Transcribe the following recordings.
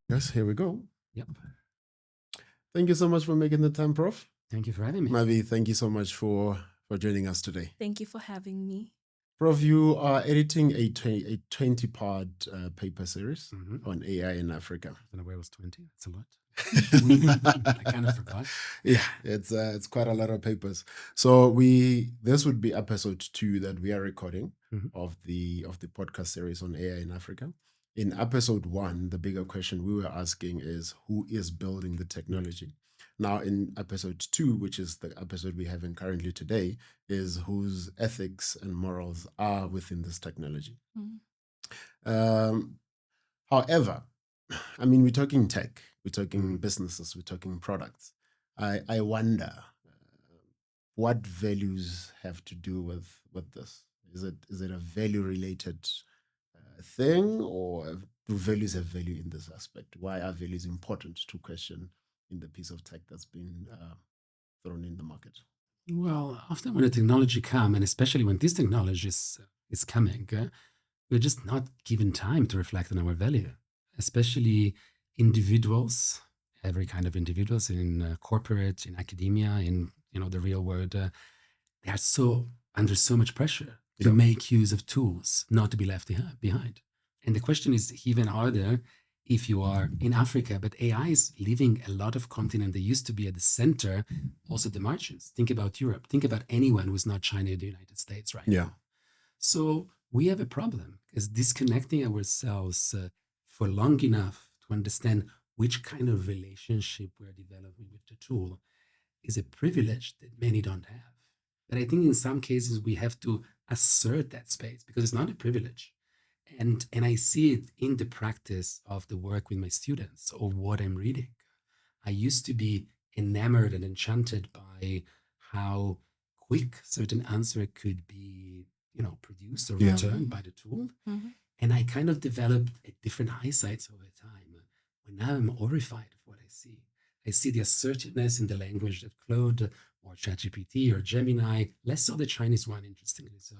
Yes, here we go. Yep. Thank you so much for making the time, Prof. Thank you for having me. Mavi, thank you so much for joining us today. Thank you for having me. Prof, you are editing a 20-part paper series on AI in Africa. I don't know where it was 20. That's a lot. I kind of forgot. Yeah, it's quite a lot of papers. So this would be episode 2 that we are recording of the podcast series on AI in Africa. In episode 1, the bigger question we were asking is who is building the technology? Now, in episode 2, which is the episode we have in currently today, is whose ethics and morals are within this technology. However, I mean, we're talking tech, we're talking businesses, we're talking products. I wonder what values have to do with this. Is it a value related thing, or do values have value in this aspect? Why are values important to question in the piece of tech that's been thrown in the market? Well, often when a technology comes, and especially when this technology is coming, we're just not given time to reflect on our value, especially individuals, every kind of individuals in corporate, in academia, in the real world. They are under so much pressure to make use of tools, not to be left behind. And the question is even harder if you are in Africa, but AI is leaving a lot of continent that used to be at the center, also the margins. Think about Europe. Think about anyone who's not China or the United States right now. So we have a problem, because disconnecting ourselves for long enough to understand which kind of relationship we're developing with the tool is a privilege that many don't have. But I think in some cases we have to assert that space, because it's not a privilege. And I see it in the practice of the work with my students or what I'm reading. I used to be enamored and enchanted by how quick certain answer could be, produced or returned by the tool. And I kind of developed a different eyesight over time. But now I'm horrified of what I see. I see the assertiveness in the language that Claude or ChatGPT or Gemini, less so the Chinese one, interestingly so,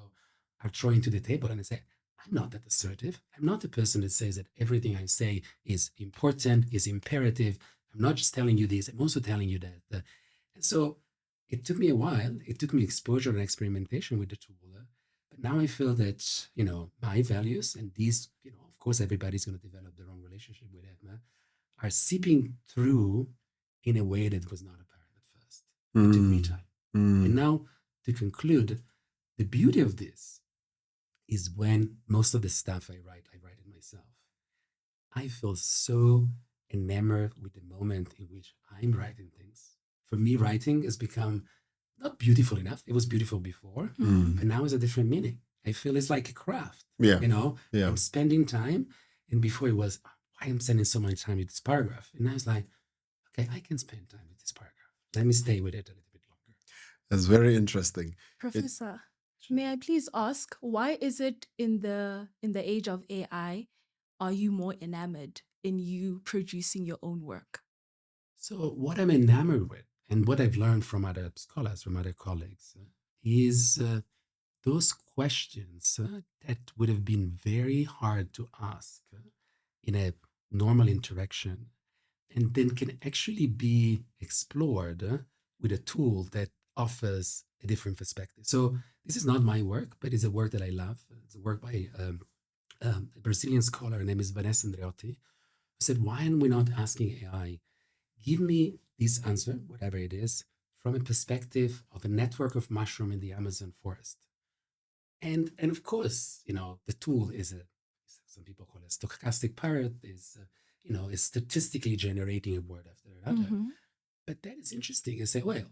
are throwing to the table. And I say, I'm not that assertive. I'm not the person that says that everything I say is important, is imperative. I'm not just telling you this, I'm also telling you that. And so it took me a while. It took me exposure and experimentation with the tool. But now I feel that, my values and these, of course, everybody's going to develop their own relationship with it, are seeping through in a way that was not apparent at first. It took me time. And now, to conclude, the beauty of this is when most of the stuff I write it myself. I feel so enamored with the moment in which I'm writing things. For me, writing has become not beautiful enough. It was beautiful before, but now it's a different meaning. I feel it's like a craft. I'm spending time, and before it was, why I'm spending so much time with this paragraph? And now it's like, okay, I can spend time with this paragraph. Let me stay with it a little bit longer. That's very interesting. Professor, may I please ask, why is it in the age of AI, are you more enamored in you producing your own work? So what I'm enamored with, and what I've learned from other scholars, from other colleagues, is those questions that would have been very hard to ask in a normal interaction, and then can actually be explored with a tool that offers a different perspective. So this is not my work, but it's a work that I love. It's a work by a Brazilian scholar. Her name is Vanessa Andreotti, who said, why are we not asking AI, give me this answer, whatever it is, from a perspective of a network of mushroom in the Amazon forest. And of course, the tool is some people call it a stochastic parrot, is statistically generating a word after another. But that is interesting. I say, well,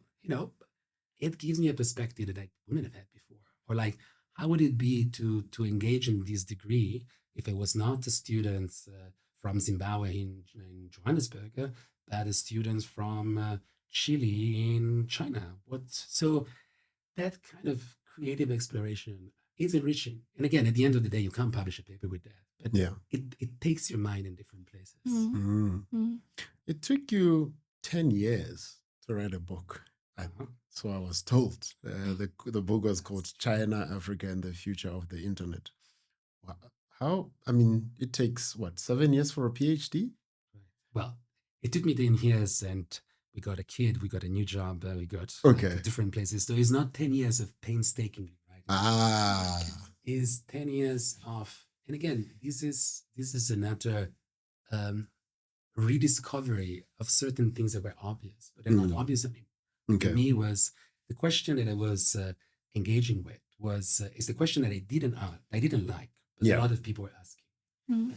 it gives me a perspective that I wouldn't have had before. Or like, how would it be to engage in this degree if it was not the students from Zimbabwe in Johannesburg, but the students from Chile in China? So that kind of creative exploration is enriching. And again, at the end of the day, you can't publish a paper with that. But it takes your mind in different places. It took you 10 years to write a book. So I was told. The book was called China, Africa, and the Future of the Internet. How? I mean, it takes, 7 years for a PhD? Well, it took me 10 years, and we got a kid, we got a new job, we got different places. So it's not 10 years of painstakingly writing. It's 10 years of, and again, this is another rediscovery of certain things that were obvious, but they're not obvious anymore. For me, was the question that I was engaging with is the question that I didn't like, but a lot of people were asking.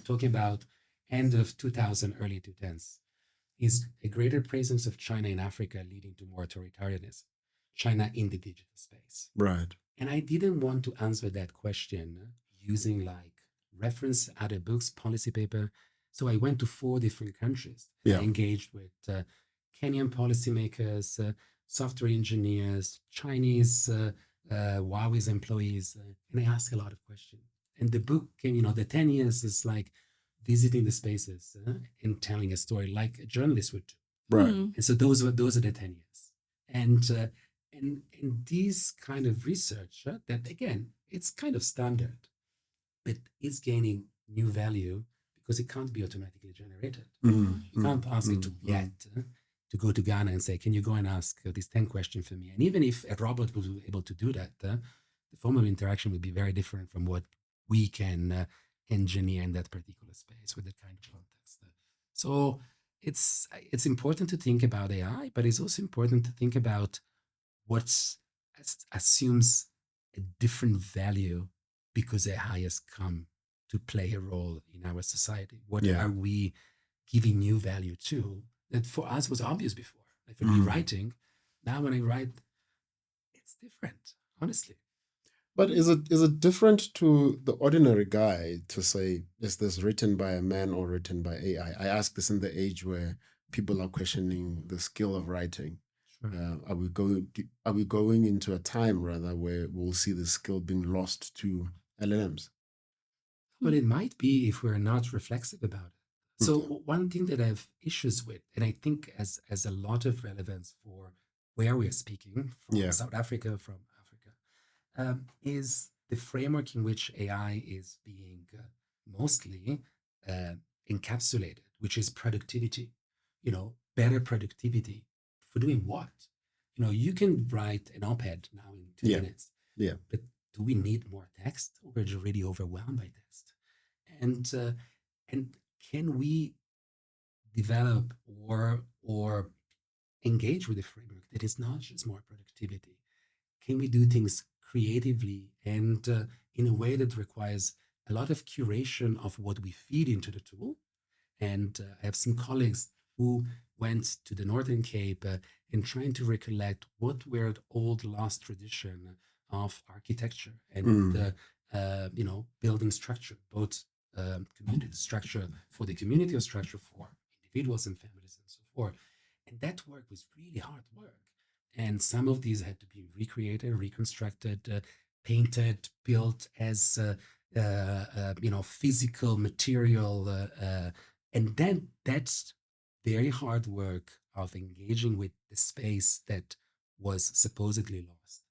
Talking about end of 2000, early 2010s, is a greater presence of China in Africa leading to more authoritarianism, China in the digital space. Right. And I didn't want to answer that question using like reference other books, policy paper. So I went to 4 different countries. I engaged with Kenyan policymakers, software engineers, Chinese Huawei's employees, and I asked a lot of questions. And the book came, the 10 years is like visiting the spaces and telling a story like a journalist would do. Right. And so those are the 10 years. And these kind of research that, again, it's kind of standard, but it's gaining new value because it can't be automatically generated. You can't ask it to go to Ghana and say, can you go and ask these 10 questions for me? And even if a robot was able to do that, the form of interaction would be very different from what we can engineer in that particular space with that kind of context. So it's important to think about AI, but it's also important to think about what assumes a different value because AI has come to play a role in our society. What are we giving new value to that for us was obvious before? Like for me writing, now when I write, it's different, honestly. But is it different to the ordinary guy to say, is this written by a man or written by AI? I ask this in the age where people are questioning the skill of writing. Sure. Are we going into a time rather where we'll see the skill being lost to LLMs? Well, it might be if we're not reflexive about it. So one thing that I have issues with, and I think has a lot of relevance for where we are speaking from South Africa, is the framework in which AI is being mostly encapsulated, which is productivity, better productivity for doing what? You can write an op-ed now in 2 minutes, but do we need more text, or we're already overwhelmed by text? And can we develop or engage with a framework that is not just more productivity? Can we do things creatively and in a way that requires a lot of curation of what we feed into the tool? And I have some colleagues who went to the Northern Cape and trying to recollect what were the old lost tradition of architecture and building structure, both community structure for the community or structure for individuals and families and so forth. And that work was really hard work. And some of these had to be recreated, reconstructed, painted, built as physical material, and then that's very hard work of engaging with the space that was supposedly lost.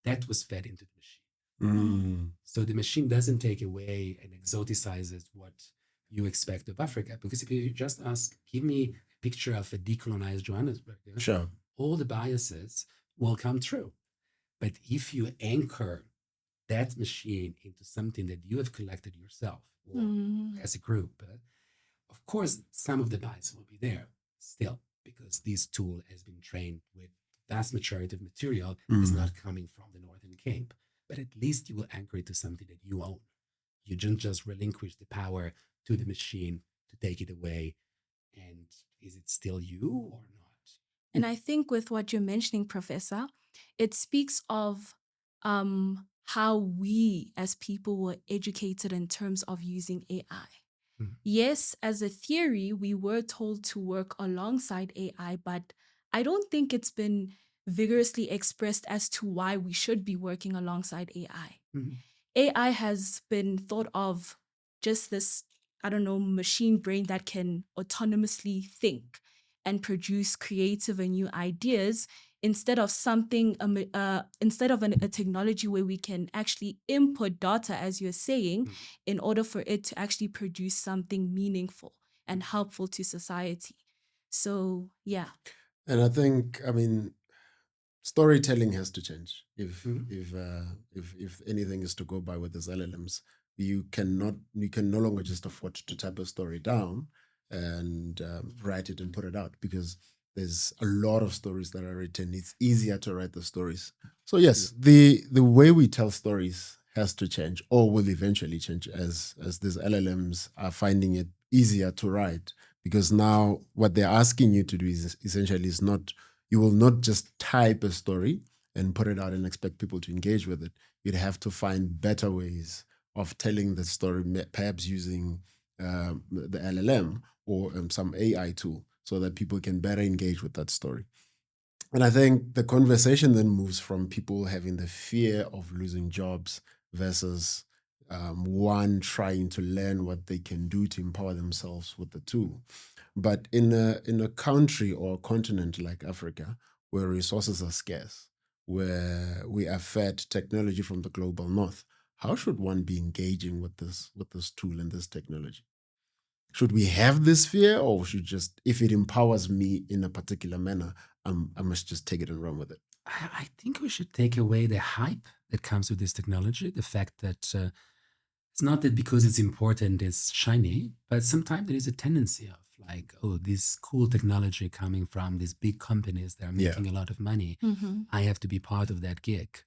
That was fed into the machine. So the machine doesn't take away and exoticizes what you expect of Africa, because if you just ask, give me a picture of a decolonized Johannesburg, sure, all the biases will come true. But if you anchor that machine into something that you have collected yourself or as a group, of course, some of the bias will be there still, because this tool has been trained with vast majority of material is not coming from the Northern Cape. But at least you will anchor it to something that you own. You don't just relinquish the power to the machine to take it away. And is it still you or not? And I think with what you're mentioning, Professor, it speaks of how we as people were educated in terms of using AI. Yes, as a theory, we were told to work alongside AI, but I don't think it's been vigorously expressed as to why we should be working alongside AI. AI has been thought of just this I don't know, machine brain that can autonomously think and produce creative and new ideas instead of a technology where we can actually input data, as you're saying, in order for it to actually produce something meaningful and helpful to society. So, yeah. And I think, I mean, storytelling has to change. If anything is to go by with these LLMs, you can no longer just afford to type a story down and write it and put it out, because there's a lot of stories that are written. It's easier to write the stories. So yes, the way we tell stories has to change, or will eventually change, as these LLMs are finding it easier to write, because now what they're asking you to do is essentially is not, you will not just type a story and put it out and expect people to engage with it. You'd have to find better ways of telling the story, perhaps using the LLM or some AI tool, so that people can better engage with that story. And I think the conversation then moves from people having the fear of losing jobs versus one trying to learn what they can do to empower themselves with the tool. But in a country or a continent like Africa, where resources are scarce, where we are fed technology from the global north, how should one be engaging with this tool and this technology? Should we have this fear, or should just, if it empowers me in a particular manner, I must just take it and run with it? I think we should take away the hype that comes with this technology, the fact that it's not that because it's important, it's shiny, but sometimes there is a tendency of like, oh, this cool technology coming from these big companies that are making a lot of money. I have to be part of that gig.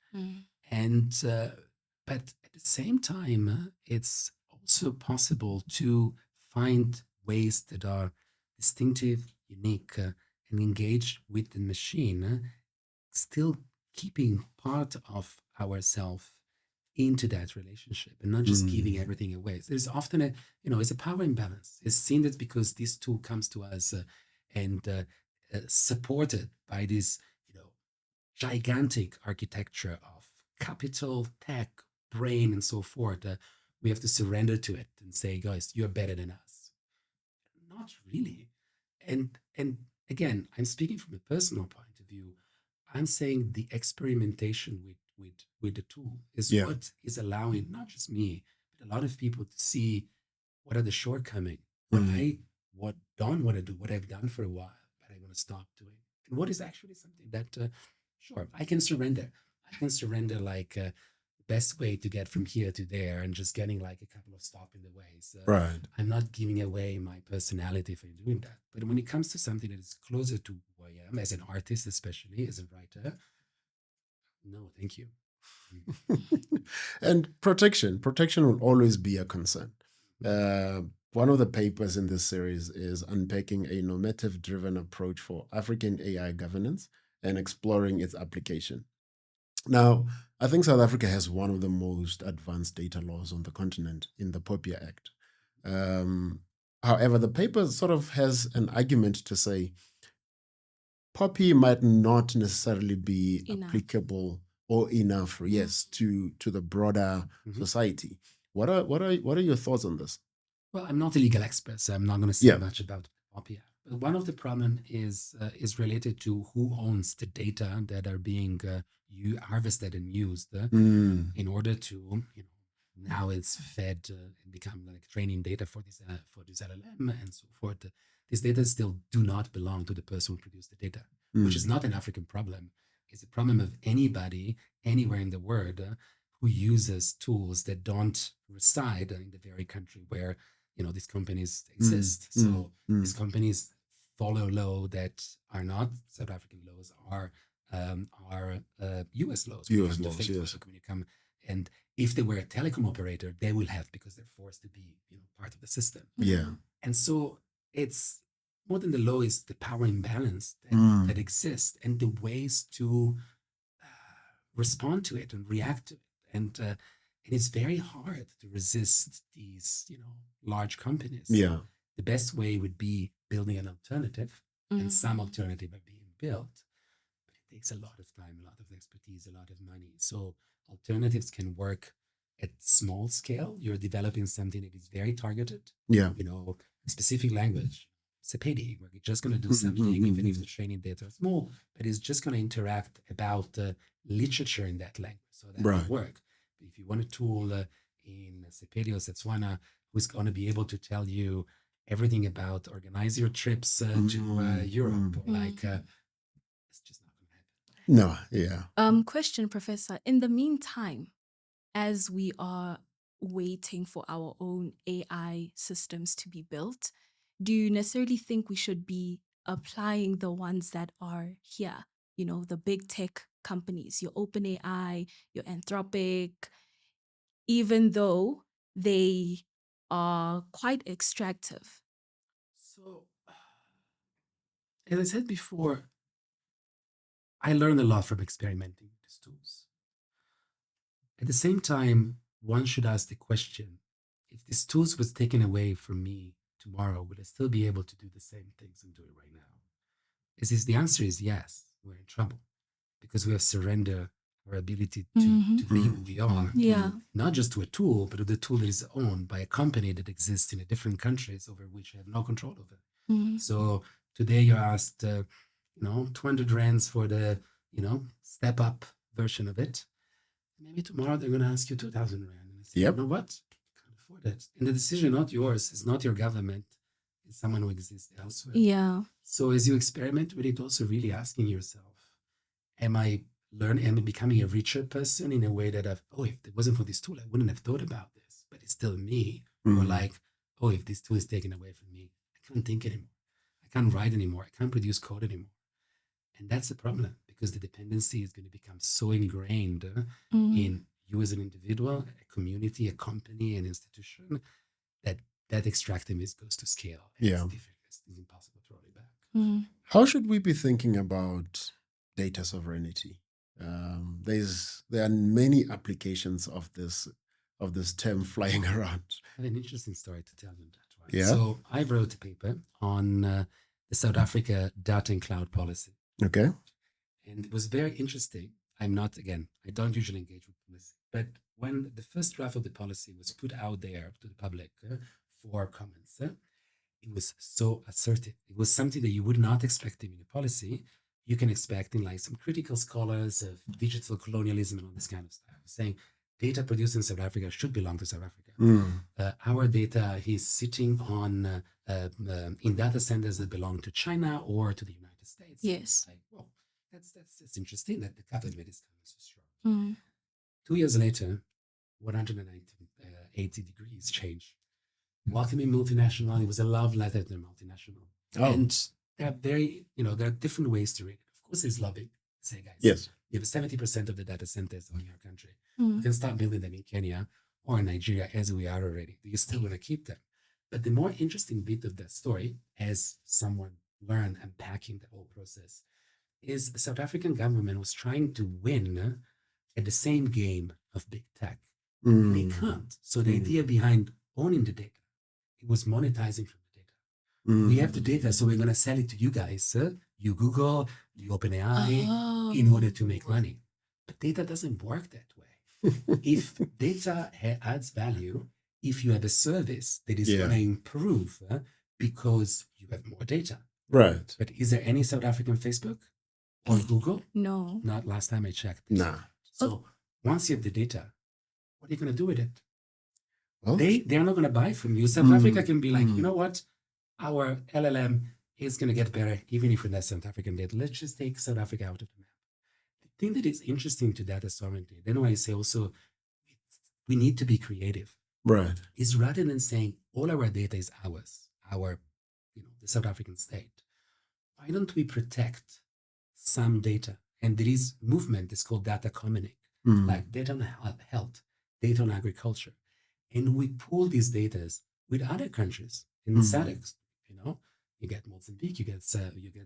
And, but at the same time, it's also possible to find ways that are distinctive, unique, and engage with the machine, still keeping part of ourselves into that relationship and not just giving everything away. So there's often it's a power imbalance. It's seen that because this tool comes to us and supported by this, gigantic architecture of capital, tech, brain, and so forth. We have to surrender to it and say, guys, you're better than us. Not really. And again, I'm speaking from a personal point of view. I'm saying the experimentation with the tool is what is allowing not just me, but a lot of people to see what are the shortcomings, what don't want to do, what I've done for a while, but I want to stop doing, and what is actually something that sure I can surrender. I can surrender like the best way to get from here to there, and just getting like a couple of stop in the ways. Right. I'm not giving away my personality for doing that. But when it comes to something that is closer to who I am as an artist, especially as a writer, no, thank you. And protection will always be a concern. One of the papers in this series is unpacking a normative-driven approach for African AI governance and exploring its application. Now, I think South Africa has one of the most advanced data laws on the continent in the POPIA Act. However, the paper sort of has an argument to say POPI might not necessarily be applicable or enough, yes, to the broader society. What are your thoughts on this? Well, I'm not a legal expert, so I'm not going to say much about POPIA. But one of the problems is related to who owns the data that are being harvested and used in order to, now it's fed and become like training data for this LLM and so forth. These data still do not belong to the person who produced the data, which is not an African problem. It's a problem of anybody, anywhere in the world, who uses tools that don't reside in the very country where these companies exist. So these companies follow law that are not South African laws, are US laws. US laws, yes. When you come, and if they were a telecom operator, they will have, because they're forced to be part of the system. Yeah. And so it's more than the law, is the power imbalance that exists and the ways to respond to it and react to it. And it is very hard to resist these, large companies. Yeah. The best way would be building an alternative, and some alternative are being built. But it takes a lot of time, a lot of expertise, a lot of money. So alternatives can work at small scale, you're developing something that is very targeted. Yeah. A specific language, Sepedi, where you're just going to do something, even if the training data are small, but it's just going to interact about literature in that language. So that will work. But if you want a tool in Sepedi or Setswana who's going to be able to tell you everything about organize your trips to Europe, or it's just not going to happen. No, yeah. Question, Professor. In the meantime, as we are waiting for our own AI systems to be built, do you necessarily think we should be applying the ones that are here? The big tech companies, your OpenAI, your Anthropic, even though they are quite extractive? So, as I said before, I learned a lot from experimenting with these tools. At the same time, one should ask the question, if these tools was taken away from me tomorrow, would I still be able to do the same things I'm doing right now? The answer is yes, we're in trouble, because we have surrendered our ability to be who we are. Yeah. Not just to a tool, but to the tool that is owned by a company that exists in a different countries over which I have no control over. So today you're asked, 200 rands for the, step up version of it. Maybe tomorrow they're going to ask you 2,000 rand. And I say, You know what? I can't afford it. And the decision, not yours, is not your government. It's someone who exists elsewhere. Yeah. So as you experiment with it, also really asking yourself, am I becoming a richer person in a way that if it wasn't for this tool, I wouldn't have thought about this, but it's still me. Or if this tool is taken away from me, I can't think anymore. I can't write anymore. I can't produce code anymore. And that's the problem, because the dependency is going to become so ingrained in you as an individual, a community, a company, an institution, that extractivism goes to scale. Yeah. It's impossible to roll it back. How should we be thinking about data sovereignty? There are many applications of this term flying around. I have an interesting story to tell you on that one. Yeah. So I wrote a paper on the South Africa data and cloud policy. Okay. And it was very interesting. I don't usually engage with policy, but when the first draft of the policy was put out there to the public for comments, it was so assertive. It was something that you would not expect in a policy. You can expect in some critical scholars of digital colonialism and all this kind of stuff, saying data produced in South Africa should belong to South Africa. Our data is sitting on in data centers that belong to China or to the United States. Yes. That's interesting that the government is coming so strong. 2 years later, 180 degrees change. Welcoming multinational, it was a love letter to multinational. And there are different ways to read it. Of course, there's lobbying. Say, guys, yes, you have 70% of the data centers on your country. You can start building them in Kenya or in Nigeria, as we are already. You're still going to keep them. But the more interesting bit of that story, as someone learned unpacking the whole process, is the South African government was trying to win at the same game of big tech. They can't. So the idea behind owning the data, it was monetizing from the data. We have the data, so we're going to sell it to you guys, you Google, you OpenAI, in order to make money. But data doesn't work that way. If data adds value, if you have a service that is going to improve because you have more data. Right. But is there any South African Facebook or Google? No. Not last time I checked. Nah. So once you have the data, what are you going to do with it? Well, they're not going to buy from you. South Africa can be like, you know what? Our LLM is going to get better even if we're not South African data. Let's just take South Africa out of the map. The thing that is interesting to data sovereignty, then why I say also we need to be creative. Right. Is rather than saying all our data is ours, the South African state, why don't we protect some data? And there is movement, it's called data commoning, like data on health, data on agriculture. And we pool these data with other countries in the SADC. You get Mozambique, you get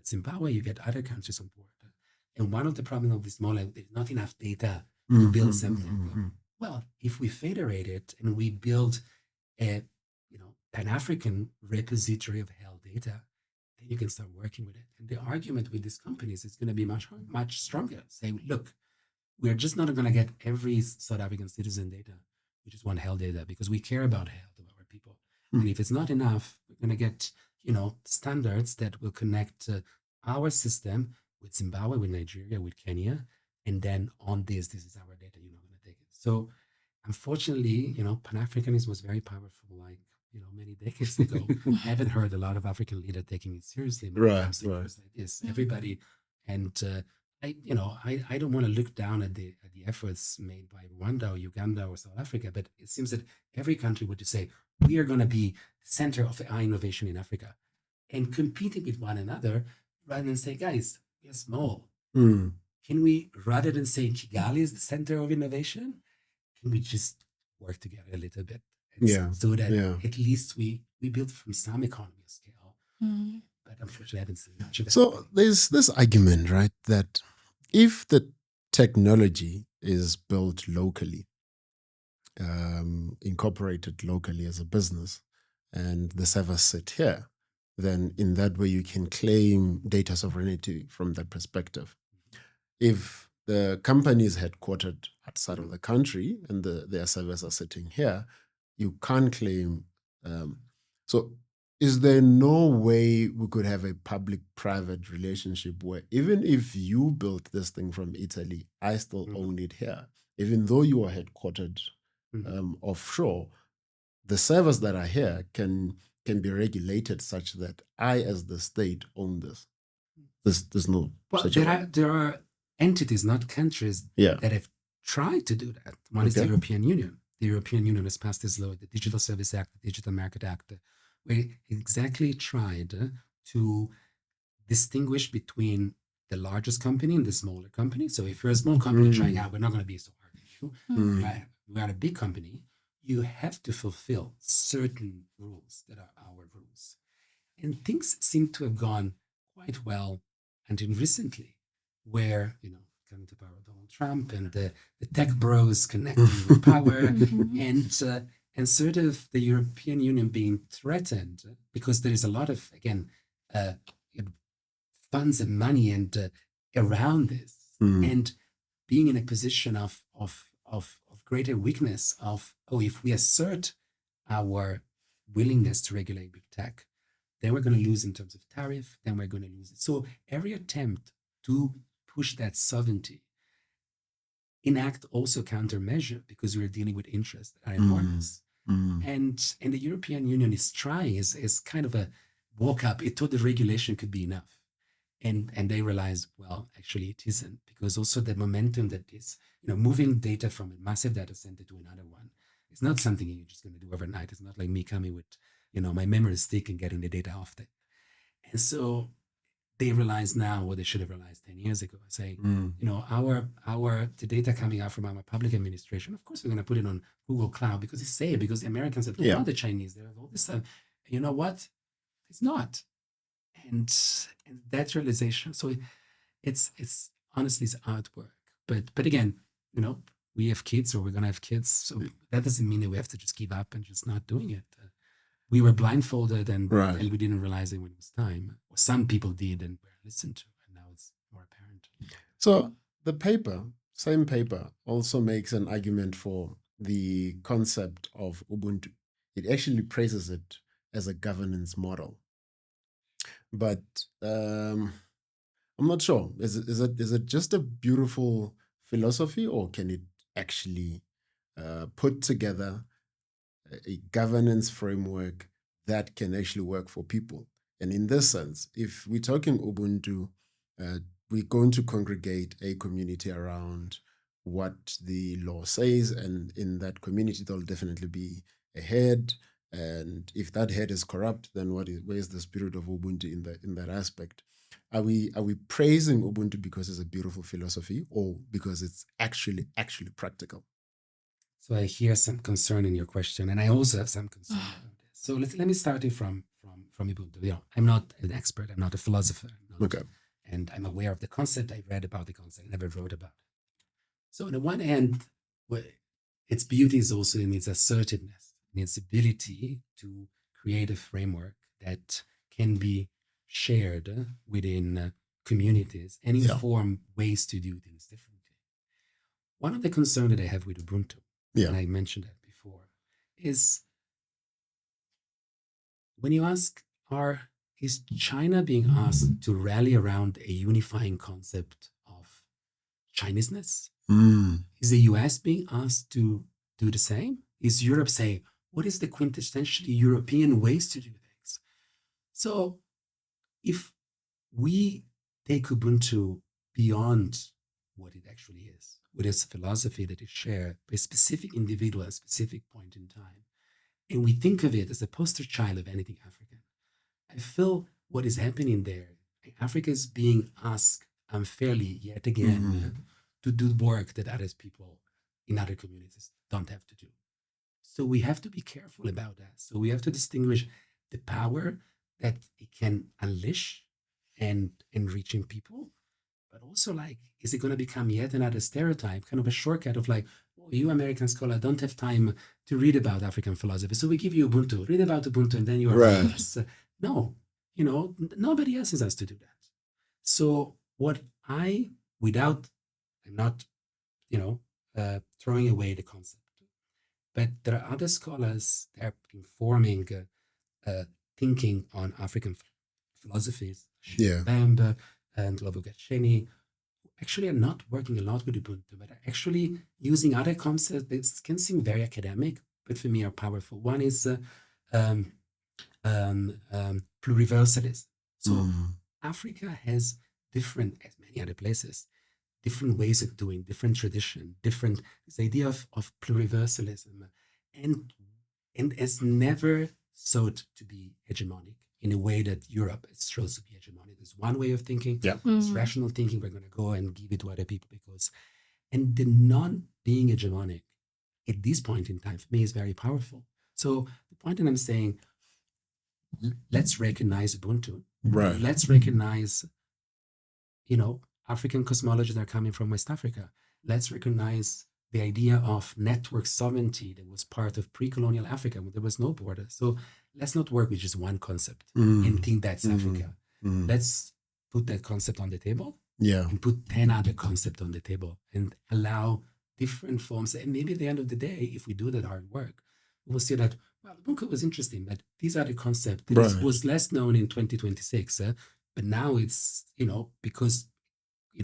Zimbabwe, you get other countries on board. And one of the problems of this model, there's not enough data to build something. Well, if we federate it and we build a Pan-African repository of health data, then you can start working with it. And the argument with these companies is going to be much, much stronger. Say, look, we're just not going to get every South African citizen data. We just want health data because we care about health of our people. And if it's not enough, we're going to get, standards that will connect our system with Zimbabwe, with Nigeria, with Kenya. And then on this is our data. You're not going to take it. So unfortunately, Pan-Africanism was very powerful, like, many decades ago. I haven't heard a lot of African leaders taking it seriously. Right. Like this. Everybody, and I don't want to look down at the efforts made by Rwanda or Uganda or South Africa, but it seems that every country would say, we are going to be center of AI innovation in Africa, and competing with one another rather than say, guys, we are small. Can we, rather than saying Kigali is the center of innovation, can we just work together a little bit? So that at least we build from some economy of scale. But unfortunately, I haven't seen much of it. So there's this argument, right, that if the technology is built locally, incorporated locally as a business, and the servers sit here, then in that way you can claim data sovereignty from that perspective. If the company is headquartered outside of the country and their servers are sitting here, you can't claim. So is there no way we could have a public-private relationship where even if you built this thing from Italy, I still own it here, even though you are headquartered offshore? The servers that are here can be regulated such that I, as the state, own this. There's no. Well, there are entities, not countries, that have tried to do that. One is the European Union. The European Union has passed this law, the Digital Service Act, the Digital Market Act, where it exactly tried to distinguish between the largest company and the smaller company. So if you're a small company trying out, we're not going to be so hard on you. We are a big company. You have to fulfill certain rules that are our rules. And things seem to have gone quite well until recently, where, coming to power Donald Trump and the tech bros connecting with power and sort of the European Union being threatened because there is a lot of, again, funds and money and around this and being in a position of greater weakness of, if we assert our willingness to regulate big tech, then we're going to lose in terms of tariff, then we're going to lose it. So every attempt to push that sovereignty enact also countermeasure because we're dealing with interests that are enormous. And the European Union is trying, is kind of a walk up. It thought the regulation could be enough. And they realized, well, actually it isn't, because also the momentum that is, moving data from a massive data center to another one, it's not something you're just going to do overnight. It's not like me coming with, my memory stick and getting the data off it. And so they realize now what they should have realized 10 years ago, saying, the data coming out from our public administration, of course, we're going to put it on Google Cloud because it's safe, because the Americans have all the Chinese, they have all this stuff. You know what? It's not. And that realization, so it's honestly, it's artwork. But again, we have kids, or we're going to have kids. So that doesn't mean that we have to just give up and just not doing it. We were blindfolded and we didn't realize it when it was time. Some people did and were listened to, and now it's more apparent. So the same paper also makes an argument for the concept of Ubuntu. It actually praises it as a governance model. But I'm not sure. Is it just a beautiful philosophy, or can it actually put together a governance framework that can actually work for people? And in this sense, if we're talking Ubuntu, we're going to congregate a community around what the law says, and in that community there'll definitely be a head. And if that head is corrupt, then where's the spirit of Ubuntu in that aspect? Are we praising Ubuntu because it's a beautiful philosophy, or because it's actually practical? So I hear some concern in your question, and I also have some concern about this. So let me start it from Ubuntu. I'm not an expert. I'm not a philosopher. And I'm aware of the concept. I read about the concept. I never wrote about it. So on the one hand, its beauty is also in its assertiveness, in its ability to create a framework that can be shared within communities and inform ways to do things differently. One of the concerns that I have with Ubuntu, and I mentioned that is when you ask, is China being asked to rally around a unifying concept of Chineseness? Is the US being asked to do the same? Is Europe saying, what is the quintessentially European ways to do things? So if we take Ubuntu beyond what it actually is, with its philosophy that is shared by a specific individual at a specific point in time, and we think of it as a poster child of anything African, I feel what is happening there, Africa is being asked unfairly yet again to do work that other people in other communities don't have to do. So we have to be careful about that. So we have to distinguish the power that it can unleash and reaching people, but also like, is it going to become yet another stereotype, kind of a shortcut of like, oh, you American scholar don't have time to read about African philosophy, so we give you Ubuntu, read about Ubuntu, and then you are Right. with us. No, nobody else is asked to do that. So what I'm not, throwing away the concept, but there are other scholars that are informing thinking on African philosophies, Yeah. Bamba and Lovugacheni, actually are not working a lot with Ubuntu, but are actually using other concepts that can seem very academic, but for me are powerful. One is pluriversalism. So Africa has different, as many other places, different ways of doing, different tradition, this idea of pluriversalism, and has never sought to be hegemonic in a way that Europe is supposed to be hegemonic. There's one way of thinking, it's rational thinking, we're going to go and give it to other people and the non-being hegemonic at this point in time, for me, is very powerful. So the point that I'm saying, let's recognize Ubuntu. Right. Let's recognize, African cosmologies that are coming from West Africa. Let's recognize the idea of network sovereignty that was part of pre-colonial Africa when there was no border. So let's not work with just one concept and think that's Africa. Let's put that concept on the table and put 10 other concepts on the table and allow different forms. And maybe at the end of the day, if we do that hard work, we'll see that, well, the book was interesting, but these are the concepts that was less known in 2026. But now it's, because,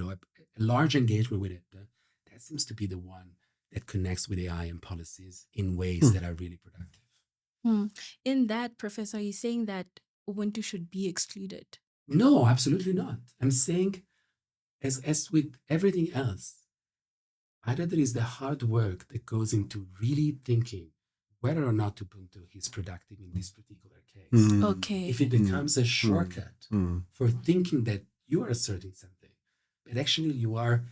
a large engagement with it, that seems to be the one that connects with AI and policies in ways that are really productive. In that, Professor, are you saying that Ubuntu should be excluded? No, absolutely not. I'm saying, as with everything else, either there is the hard work that goes into really thinking whether or not Ubuntu is productive in this particular case. Okay. If it becomes a shortcut for thinking that you are asserting something, but actually you are,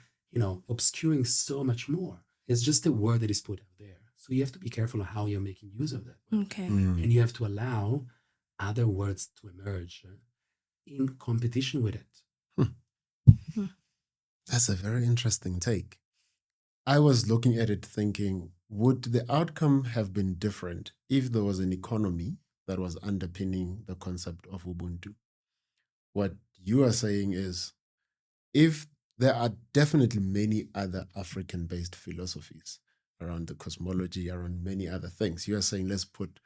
obscuring so much more. It's just a word that is put out there. So you have to be careful of how you're making use of that word. Okay. And you have to allow other words to emerge in competition with it. That's a very interesting take. I was looking at it thinking, would the outcome have been different if there was an economy that was underpinning the concept of Ubuntu? What you are saying is, if there are definitely many other African-based philosophies around the cosmology, around many other things, you are saying, let's put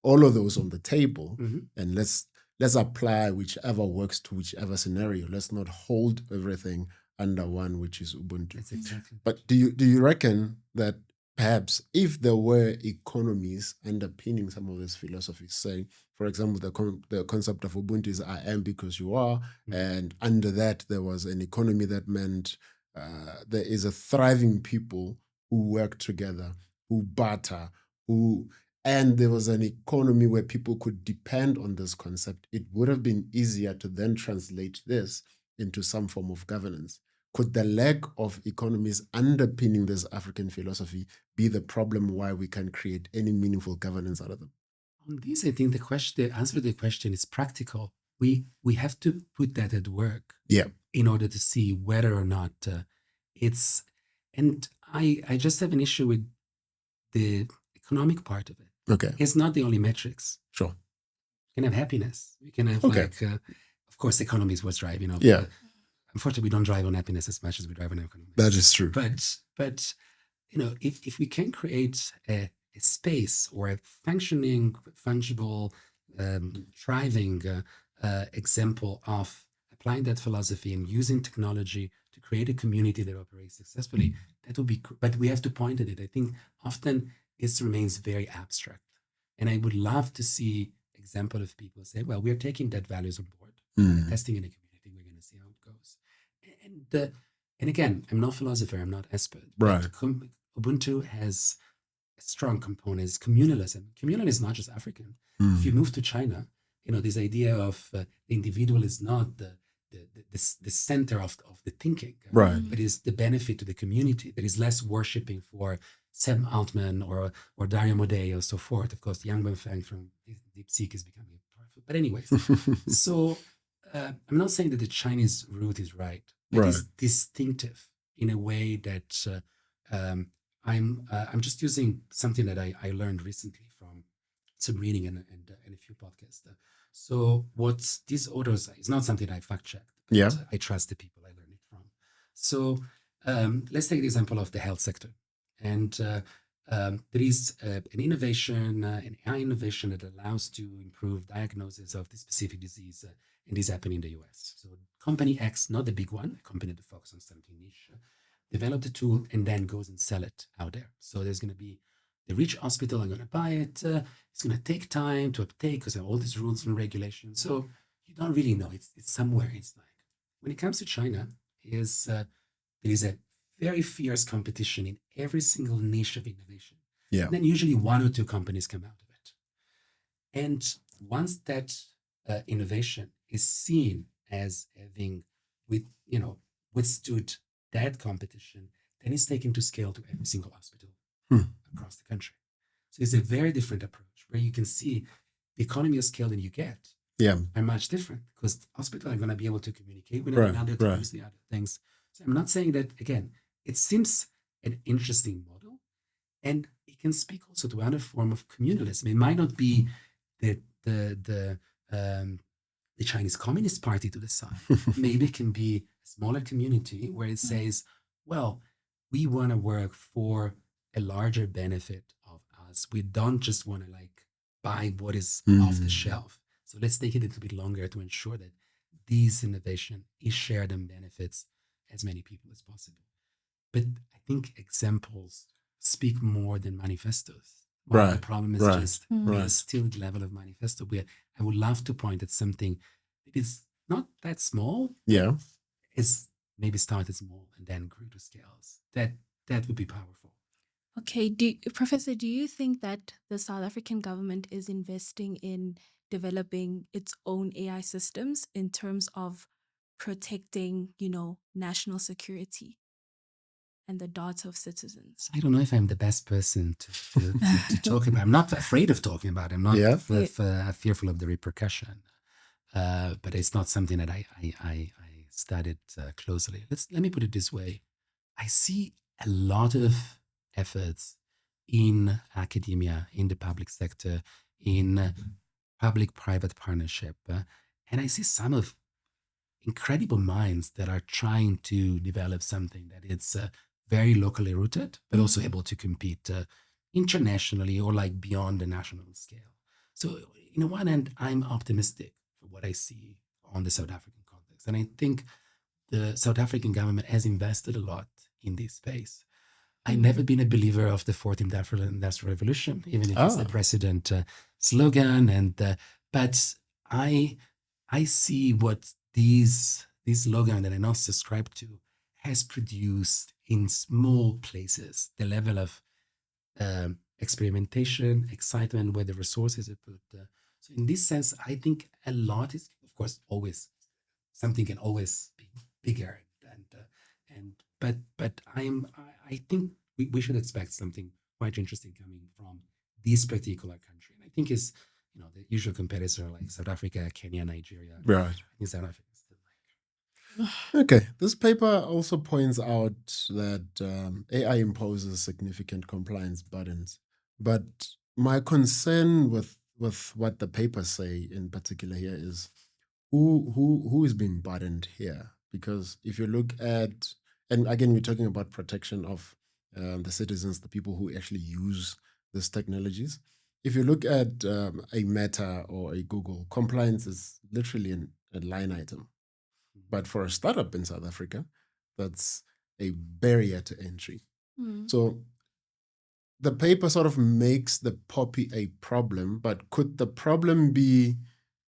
all of those on the table and let's apply whichever works to whichever scenario. Let's not hold everything under one, which is Ubuntu. That's exactly. But do you reckon that perhaps if there were economies underpinning some of these philosophies, say, for example, the concept of Ubuntu is I am because you are, and under that there was an economy that meant there is a thriving people who work together, who barter, and there was an economy where people could depend on this concept, it would have been easier to then translate this into some form of governance. Could the lack of economies underpinning this African philosophy be the problem why we can create any meaningful governance out of them? On this, I think the answer to the question is practical. We have to put that at work in order to see whether or not it's... And I just have an issue with the economic part of it. Okay. It's not the only metrics. Sure. We can have happiness. We can have of course, the economy is what's driving. Unfortunately, we don't drive on happiness as much as we drive on economy. That is true. But if we can create a a space or a functioning, fungible, thriving example of applying that philosophy and using technology to create a community that operates successfully, that would be, but we have to point at it. I think often it remains very abstract. And I would love to see example of people say, well, we're taking that values on board, we're testing in a community, we're going to see how it goes. And again, I'm not a philosopher, I'm not expert. Right. Ubuntu has a strong component, is communalism. Communalism is not just African. If you move to China, this idea of the individual is not the center of the thinking, Right. but is the benefit to the community. There is less worshipping for Sam Altman or Dario Modei or so forth. Of course, Yang Wenfeng from DeepSeek is becoming powerful. But anyways, so I'm not saying that the Chinese route is right, but it's distinctive in a way that I'm just using something that I learned recently from some reading and a few podcasts. So what these authors, it's not something I fact checked. Yeah. I trust the people I learned it from. So let's take the example of the health sector. And there is an innovation, an AI innovation that allows to improve diagnosis of the specific disease. And this happened in the US. So company X, not the big one, a company that focuses on something niche, develop the tool and then goes and sell it out there. So there's going to be the rich hospital are going to buy it. It's going to take time to uptake because of all these rules and regulations. So you don't really know. It's somewhere. It's like when it comes to China, there is a very fierce competition in every single niche of innovation. Yeah. And then usually one or two companies come out of it. And once that innovation is seen as having withstood that competition, then it's taken to scale to every single hospital across the country. So it's a very different approach where you can see the economy of scale that you get are much different because hospitals are going to be able to communicate with one another to use the other things. So I'm not saying that, again, it seems an interesting model and it can speak also to another form of communalism. It might not be the Chinese Communist Party to the side. Maybe it can be a smaller community where it says, well, we want to work for a larger benefit of us. We don't just want to buy what is off the shelf. So let's take it a little bit longer to ensure that this innovation is shared and benefits as many people as possible. But I think examples speak more than manifestos. The problem is just we're still at the level of manifesto where I would love to point at something that is not that small. Yeah. It's maybe started small and then grew to scales. That would be powerful. Okay, Professor, do you think that the South African government is investing in developing its own AI systems in terms of protecting, national security and the data of citizens? I don't know if I'm the best person to talk about. I'm not afraid of talking about it. I'm not fearful of the repercussion. But it's not something that I studied closely. Let me put it this way. I see a lot of efforts in academia, in the public sector, in public-private partnership. And I see some of incredible minds that are trying to develop something that is very locally rooted, but also able to compete internationally or beyond the national scale. So in one end, I'm optimistic for what I see on the South African context. And I think the South African government has invested a lot in this space. I've never been a believer of the fourth industrial revolution, even if it's the president slogan. But I see what this slogan that I now subscribe to has produced in small places, the level of experimentation, excitement, where the resources are put. So in this sense, I think a lot is, of course, always something can always be bigger. But I think we should expect something quite interesting coming from this particular country. And I think it's, the usual competitors are like South Africa, Kenya, Nigeria. Right. I think South Africa is still Okay. This paper also points out that AI imposes significant compliance burdens. But my concern with what the papers say in particular here is who is being burdened here? Because if you look at, and again, we're talking about protection of the citizens, the people who actually use these technologies. If you look at a Meta or a Google, compliance is literally a line item. But for a startup in South Africa, that's a barrier to entry. So the paper sort of makes the poppy a problem, but could the problem be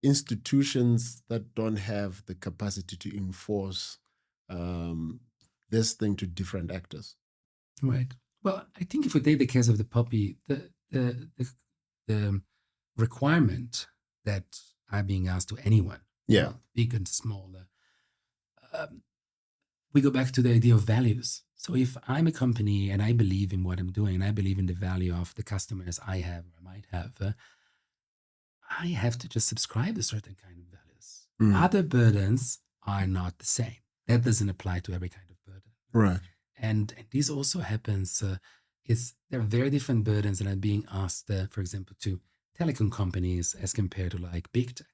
institutions that don't have the capacity to enforce this thing to different actors? Right. Well, I think if we take the case of the poppy, the requirement that are being asked to anyone, big and small, we go back to the idea of values. So if I'm a company and I believe in what I'm doing, and I believe in the value of the customers I have or might have, I have to just subscribe to certain kind of values. Other burdens are not the same. That doesn't apply to every kind of burden. Right. And this also happens. There are very different burdens that are being asked, for example, to telecom companies as compared to like big tech,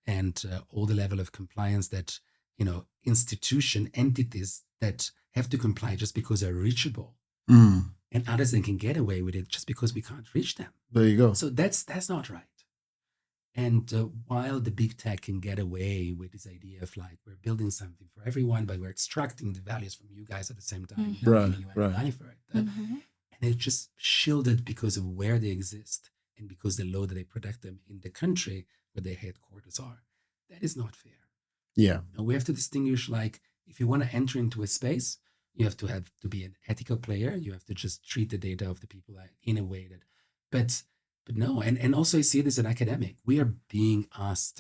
and all the level of compliance that institution entities that have to comply just because they're reachable, and others that can get away with it just because we can't reach them. There you go. So that's not right. And while the big tech can get away with this idea of like we're building something for everyone, but we're extracting the values from you guys at the same time, Right. money for it, and it's just shielded because of where they exist and because the law that they protect them in the country where their headquarters are. That is not fair. Yeah. Now we have to distinguish, like, if you want to enter into a space, you have to be an ethical player. You have to just treat the data of the people in a way that, but no. And also I see it as an academic. We are being asked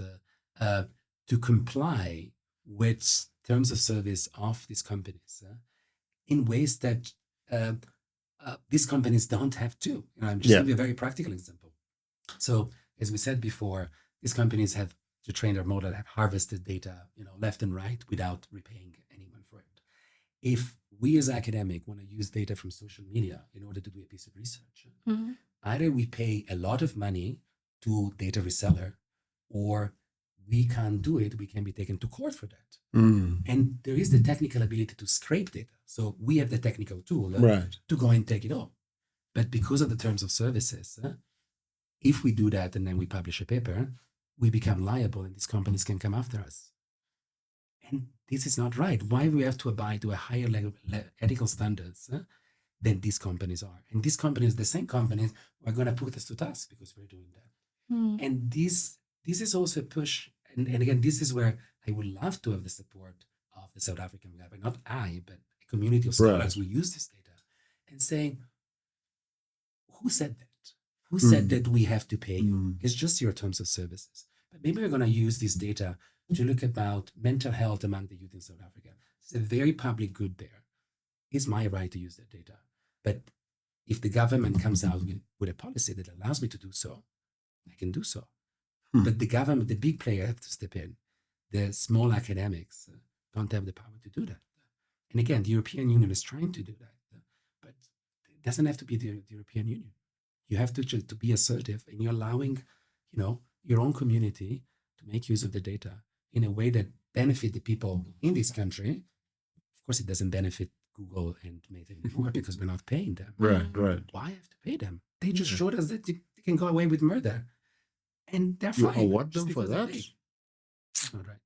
to comply with terms of service of these companies in ways that these companies don't have to. I'm just giving you a very practical example. So as we said before, these companies have to train their model, have harvested data, left and right without repaying anyone for it. If we as academic want to use data from social media in order to do a piece of research, either we pay a lot of money to data reseller, or we can't do it. We can be taken to court for that. And there is the technical ability to scrape data. So we have the technical tool to go and take it all. But because of the terms of services, if we do that and then we publish a paper, we become liable and these companies can come after us. And this is not right. Why we have to abide to a higher level ethical standards than these companies are? And these companies, the same companies, are going to put us to task because we're doing that. And this is also a push. And again, this is where I would love to have the support of the South African government, not I, but a community of scholars who use this data and saying, who said that? Who said that we have to pay you? It's just your terms of services. But maybe we're going to use this data to look about mental health among the youth in South Africa. It's a very public good there. It's my right to use that data. But if the government comes out with a policy that allows me to do so, I can do so. But the government, the big player, have to step in. The small academics don't have the power to do that. And again, the European Union is trying to do that. But it doesn't have to be the European Union. You have to be assertive, and you're allowing, your own community to make use of the data in a way that benefit the people in this country. Of course, it doesn't benefit Google and Meta anymore because we're not paying them. Right. Why have to pay them? They just showed us that they can go away with murder, and they're fine. You award them for that? That's not right.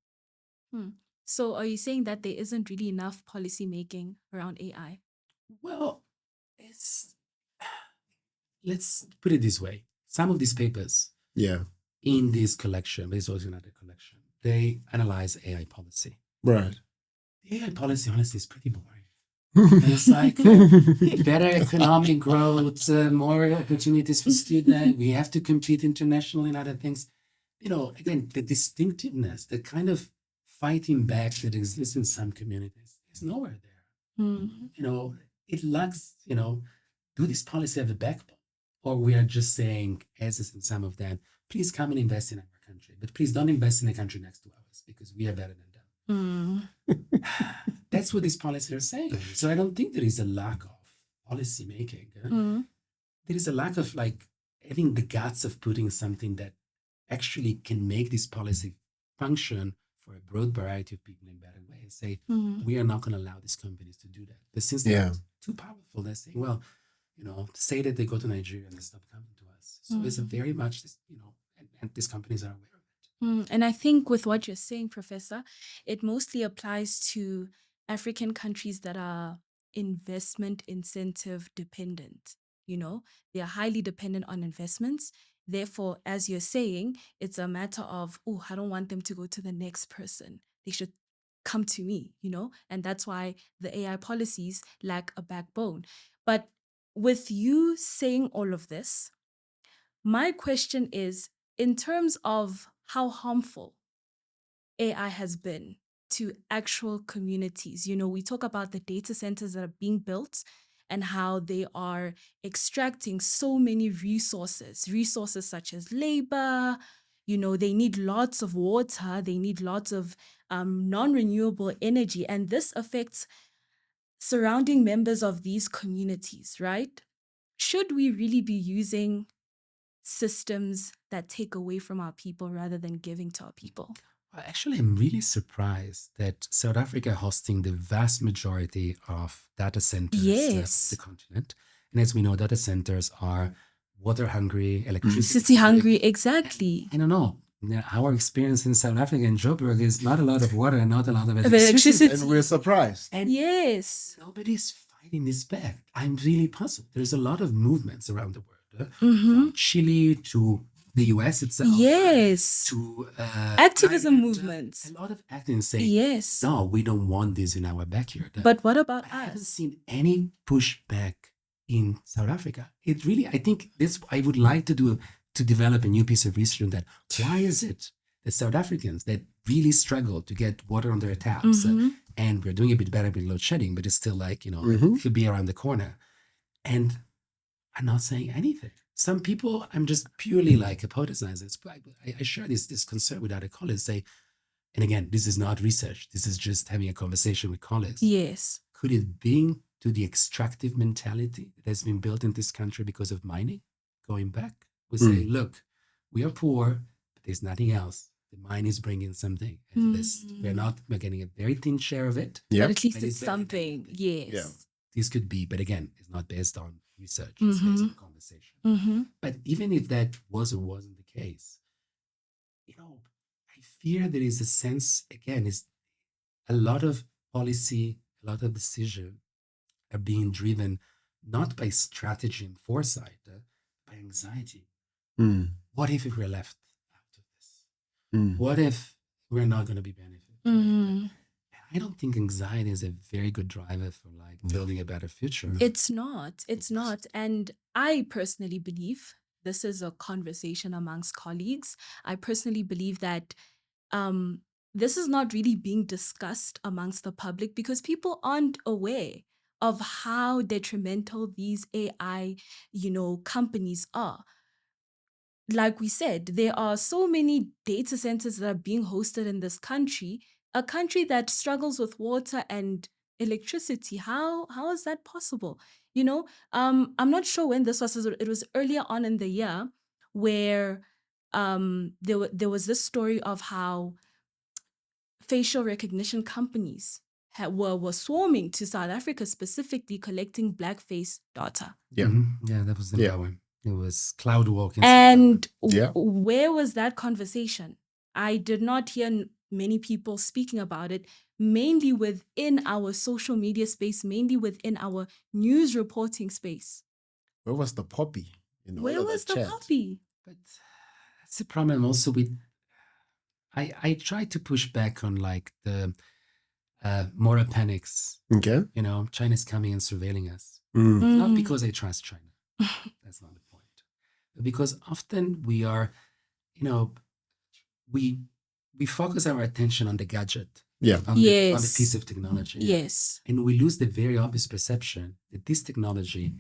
So are you saying that there isn't really enough policy making around AI? Well, let's put it this way. Some of these papers in this collection, there's also another collection, they analyze AI policy. Right. The AI policy, honestly, is pretty boring. And it's like better economic growth, more opportunities for students. We have to compete internationally and other things. Again, the distinctiveness, the kind of fighting back that exists in some communities is nowhere there. It lacks, do this policy have a backbone? Or we are just saying, as is in some of them, please come and invest in our country, but please don't invest in a country next to ours because we are better than them. That's what these policies are saying. So I don't think there is a lack of policy making. There is a lack of having the guts of putting something that actually can make this policy function for a broad variety of people in better ways. Say, we are not going to allow these companies to do that. But since they're too powerful, they're saying, well, say that they go to Nigeria and they stop coming to us. So it's a very much this, and these companies are aware of it. And I think with what you're saying, Professor, it mostly applies to African countries that are investment incentive dependent. They are highly dependent on investments. Therefore, as you're saying, it's a matter of, oh, I don't want them to go to the next person. They should come to me, and that's why the AI policies lack a backbone. But with you saying all of this, my question is, in terms of how harmful AI has been to actual communities, we talk about the data centers that are being built and how they are extracting so many resources such as labor. They need lots of water, they need lots of non-renewable energy, and this affects surrounding members of these communities, right? Should we really be using systems that take away from our people rather than giving to our people? Well, actually, I'm really surprised that South Africa hosting the vast majority of data centers Yes. of the continent. And as we know, data centers are water hungry, electricity City hungry, exactly. I don't know. Our experience in South Africa and Joburg is not a lot of water and not a lot of electricity. And we're surprised. And yes. nobody's fighting this back. I'm really puzzled. There's a lot of movements around the world, Mm-hmm. from Chile to the US itself. Yes. To activism Thailand, movements. A lot of activists say, Yes. no, we don't want this in our backyard. But what about I haven't us? seen any pushback in South Africa. It really, I think this, I would like to develop a new piece of research on that. Why is it that South Africans that really struggle to get water on their taps, and we're doing a bit better with load shedding, but it's still like, it could be around the corner, and I'm not saying anything. Some people, I'm just purely like hypothesizing. I share this concern with other colleagues, say, and again, this is not research. This is just having a conversation with colleagues. Yes. Could it be to the extractive mentality that has been built in this country because of mining? Going back, we say, look, we are poor, but there's nothing else. The mine is bringing something. And we're getting a very thin share of it. But at least it's something. Yes. Yeah. This could be, but again, it's not based on research. It's based on conversation. But even if that was or wasn't the case, I fear there is a sense, again, is a lot of policy, a lot of decision are being driven not by strategy and foresight, by anxiety. What if we're left out of this? What if we're not going to be benefited? I don't think anxiety is a very good driver for building a better future. It's not. And I personally believe, this is a conversation amongst colleagues, I personally believe that this is not really being discussed amongst the public because people aren't aware of how detrimental these AI, companies are. Like we said, there are so many data centers that are being hosted in this country, a country that struggles with water and electricity. How is that possible? I'm not sure when this was. It was earlier on in the year where there was this story of how facial recognition companies were swarming to South Africa, specifically collecting blackface data. Yeah. Yeah, that was the one. It was cloud walking. And where was that conversation? I did not hear many people speaking about it, mainly within our social media space, mainly within our news reporting space. Where was the poppy? Where was the poppy? But that's the problem also with, I try to push back on the moral panics. Okay. China's coming and surveilling us. Not because I trust China. That's not the point. But because often we are, we focus our attention on the gadget. On the piece of technology. Yes. And we lose the very obvious perception that this technology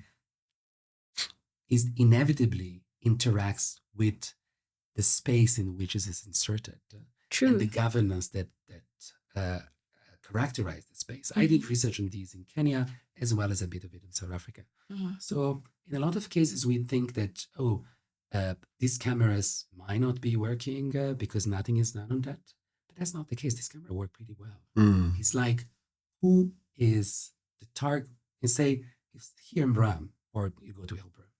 is inevitably interacts with the space in which it is inserted. True. And the governance that characterize the space. I did research on these in Kenya as well as a bit of it in South Africa. So in a lot of cases, we think that, these cameras might not be working because nothing is done on that. But that's not the case. This camera work pretty well. It's like, who is the target? And say, if here in Bram or you go to Hillbrook,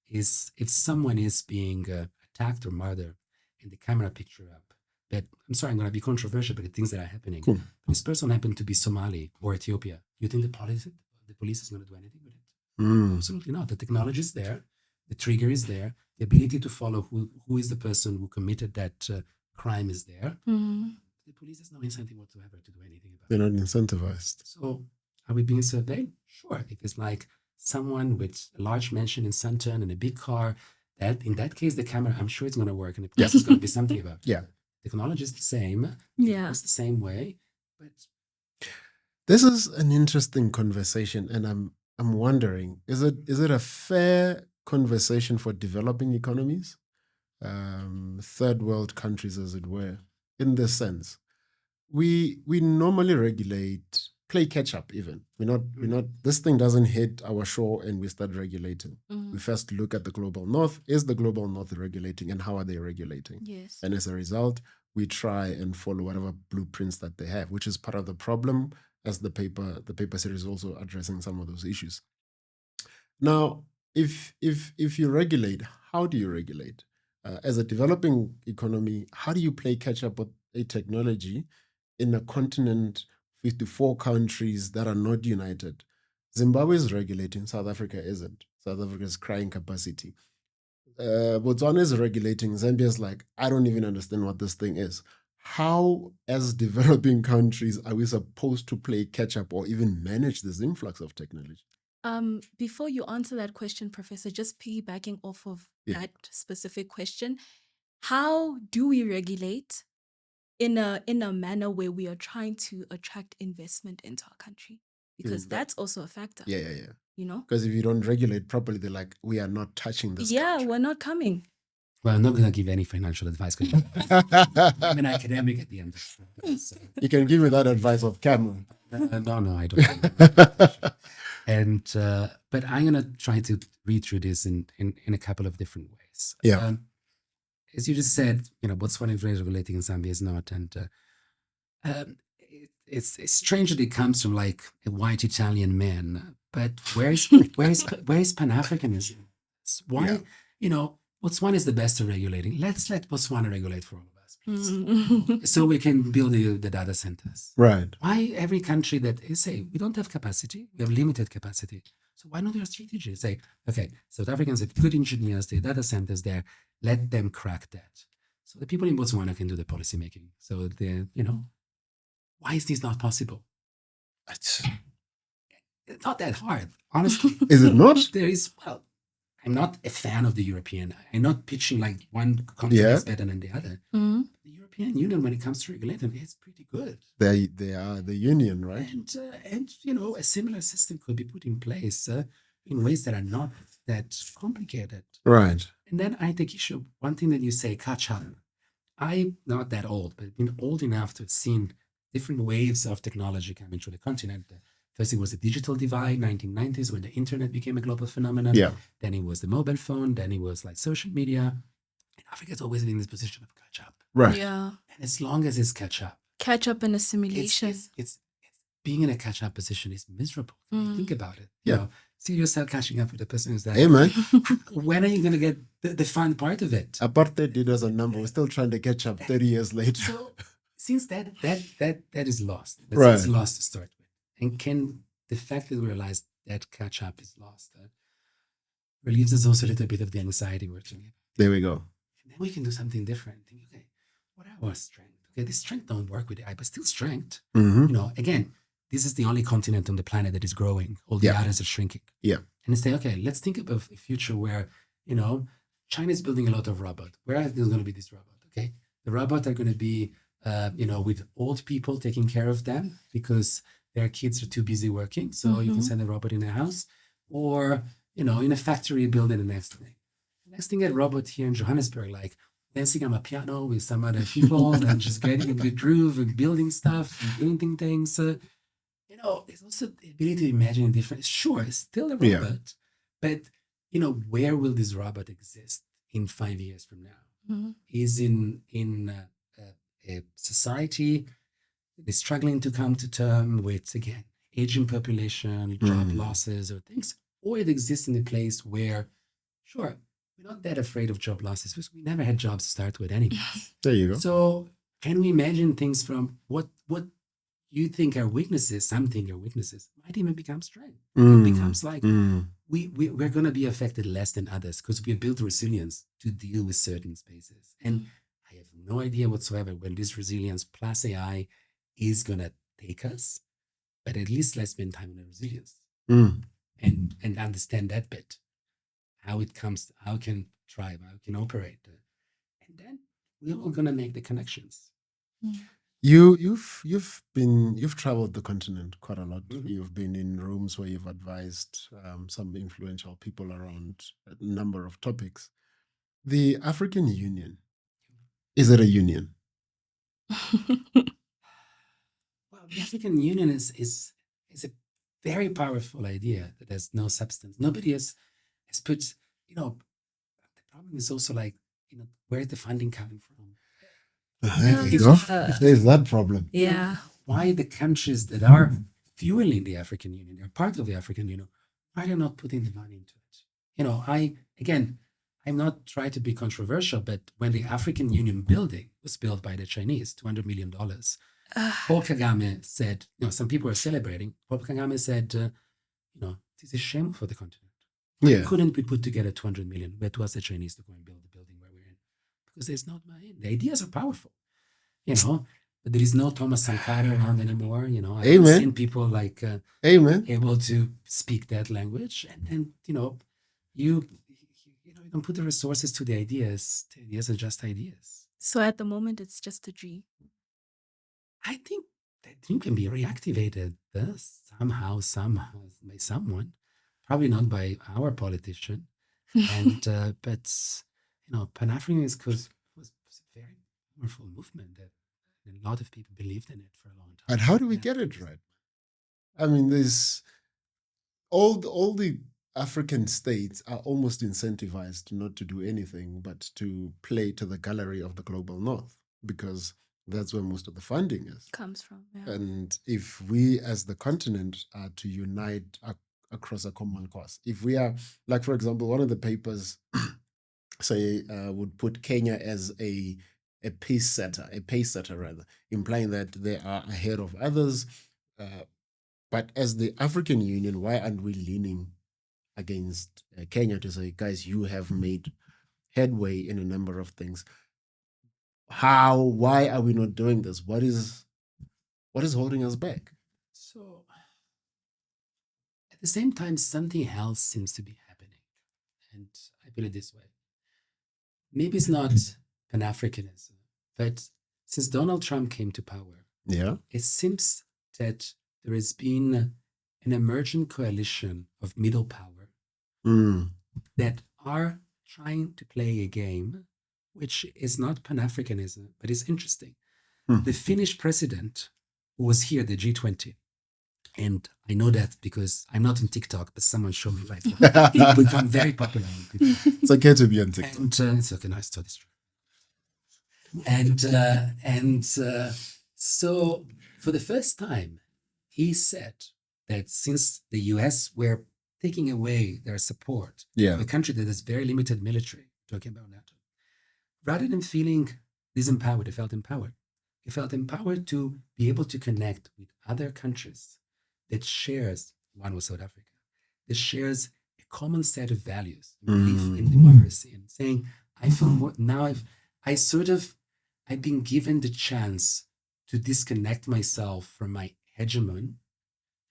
is if someone is being attacked or murdered and the camera picture up, but I'm sorry, I'm going to be controversial, but the things that are happening. Cool. This person happened to be Somali or Ethiopia. You think the police is going to do anything with it? Absolutely not. The technology is there. The trigger is there. The ability to follow who is the person who committed that crime is there. The police has no incentive whatsoever to do anything about it. They're not incentivized. So are we being surveyed? Sure. If it's like someone with a large mansion in Sunton and a big car, that in that case, the camera, I'm sure it's going to work and the police is going to be something about it. Yeah. Technology is the same. Yeah. It's the same way. But this is an interesting conversation, and I'm wondering, is it a fair conversation for developing economies, third world countries, as it were, in this sense? We normally regulate, play catch up. Even we're not. This thing doesn't hit our shore and we start regulating. We first look at the global north. Is the global north regulating, and how are they regulating? Yes. And as a result, we try and follow whatever blueprints that they have, which is part of the problem, as the paper series also addressing some of those issues. Now, if you regulate, how do you regulate? As a developing economy, how do you play catch up with a technology in a continent with 54 countries that are not united? Zimbabwe is regulating, South Africa isn't. South Africa is crying capacity. Botswana is regulating, Zambia is like, I don't even understand what this thing is. How, as developing countries, are we supposed to play catch up or even manage this influx of technology? Before you answer that question, Professor, just piggybacking off of that specific question, how do we regulate in a manner where we are trying to attract investment into our country? Because that's also a factor. Yeah. You know? Because if you don't regulate properly, they're like, we are not touching this. Yeah, country. we're not coming. well, I'm not going to give any financial advice because I'm an academic at the end. So, You can give me that advice of Cameron. no, I don't. And but I'm going to try to read through this in a couple of different ways. Yeah. As you just said, Botswana is regulating and Zambia is not, and it's strange that it comes from like a white Italian man. But where is Pan-Africanism? Why, Botswana is the best at regulating. Let's let Botswana regulate for all of us, please. So we can build the data centers. Right. Why every country that is say we don't have capacity, we have limited capacity. So why not do a strategy? Say, okay, South Africans have good engineers, the data centers there, let them crack that. So the people in Botswana can do the policy making. So why is this not possible? It's not that hard, honestly. Is it not? I'm not a fan of the European. I'm not pitching like one country is better than the other. The European Union, when it comes to regulating, is pretty good. They are the union, right? And a similar system could be put in place in ways that are not that complicated. Right. And then I take issue. One thing that you say, catch up. I'm not that old, but I've been old enough to have seen different waves of technology coming through the continent. First, it was the digital divide, 1990s, when the internet became a global phenomenon. Yeah. Then it was the mobile phone. Then it was like social media. And Africa's always been in this position of catch up. Right. Yeah. And as long as it's catch up and assimilation. It's being in a catch up position is miserable. Think about it. Yeah. See yourself catching up with the person who's there. Hey, man. When are you going to get the fun part of it? Apartheid did us a number. We're still trying to catch up 30 years later. So since that is lost. Right. It's lost to start with. And can the fact that we realize that catch up is lost relieves us also a little bit of the anxiety we're talking about. There we go. And then we can do something different. Think, okay, what are our strengths? Okay, this strength don't work with AI, but still strength. Again, this is the only continent on the planet that is growing. All the others are shrinking. Yeah. And say, okay, let's think about a future where, China is building a lot of robots. Where are there going to be this robot? Okay. The robots are going to be, with old people taking care of them because their kids are too busy working. So you can send a robot in a house or, in a factory building the next thing. The next thing, a robot here in Johannesburg, like dancing on a piano with some other people and just getting in the groove and building stuff and painting things. There's also the ability to imagine different. Sure, it's still a robot, but where will this robot exist in 5 years from now? Is in a society that is struggling to come to terms with, again, aging population, job losses, or things, or it exists in a place where, sure, we're not that afraid of job losses because we never had jobs to start with anyway. There you go. So can we imagine things from what you think are weaknesses, some think are weaknesses, might even become strength. It becomes like we're going to be affected less than others because we built resilience to deal with certain spaces. And I have no idea whatsoever when this resilience plus AI is going to take us, but at least let's spend time on the resilience and understand that bit, how it comes, how it can thrive, how it can operate. And then we're all going to make the connections. You've traveled the continent quite a lot. Mhm. You've been in rooms where you've advised some influential people around a number of topics. The African Union, is it a union? Well, the African Union is a very powerful idea that has no substance. Nobody has put, the problem is also like, where's the funding coming from? There you If- go. uh, There's that problem. Yeah. Why the countries that are fueling the African Union, they're part of the African Union, why they're not putting the money into it? I'm not trying to be controversial, but when the African Union building was built by the Chinese, $200 million, Paul Kagame said, some people are celebrating. Paul Kagame said, it is a shame for the continent. Why Yeah. couldn't we put together 200 million? Where was the Chinese to go and build the building where we're in? Because there's not money. The ideas are powerful, but there is no Thomas Sankara around anymore. I've Amen. seen people like Amen. able to speak that language, and you don't put the resources to the ideas. The ideas are just ideas. So at the moment, it's just a dream. I think that dream can be reactivated somehow by someone, probably not by our politician. And but Pan-Africanism was a very powerful movement that a lot of people believed in it for a long time. And how do we get it right? I mean, there's all the African states are almost incentivized not to do anything but to play to the gallery of the global north, because that's where most of the funding is. Comes from. Yeah. And if we as the continent are to unite across a common cause, if we are, like, for example, one of the papers say would put Kenya as a pace setter rather, implying that they are ahead of others. But as the African Union, why aren't we leaning against Kenya to say, guys, you have made headway in a number of things? Why are we not doing this? What is holding us back? So at the same time, something else seems to be happening. And I put it this way. Maybe it's not Pan-Africanism, but since Donald Trump came to power, Yeah. it seems that there has been an emergent coalition of middle power that are trying to play a game which is not Pan-Africanism, but is interesting. The Finnish president who was here at the G20, and I know that because I'm not on TikTok, but someone showed me right now. It's become very popular. It's okay to be on TikTok. And it's okay, nice to destroy. And so for the first time, he said that since the US were taking away their support, Yeah. a country that has very limited military, talking about NATO, rather than feeling disempowered, he felt empowered. He felt empowered to be able to connect with other countries that shares, one was South Africa, that shares a common set of values, belief in democracy, and saying, I feel more, now I've been given the chance to disconnect myself from my hegemon,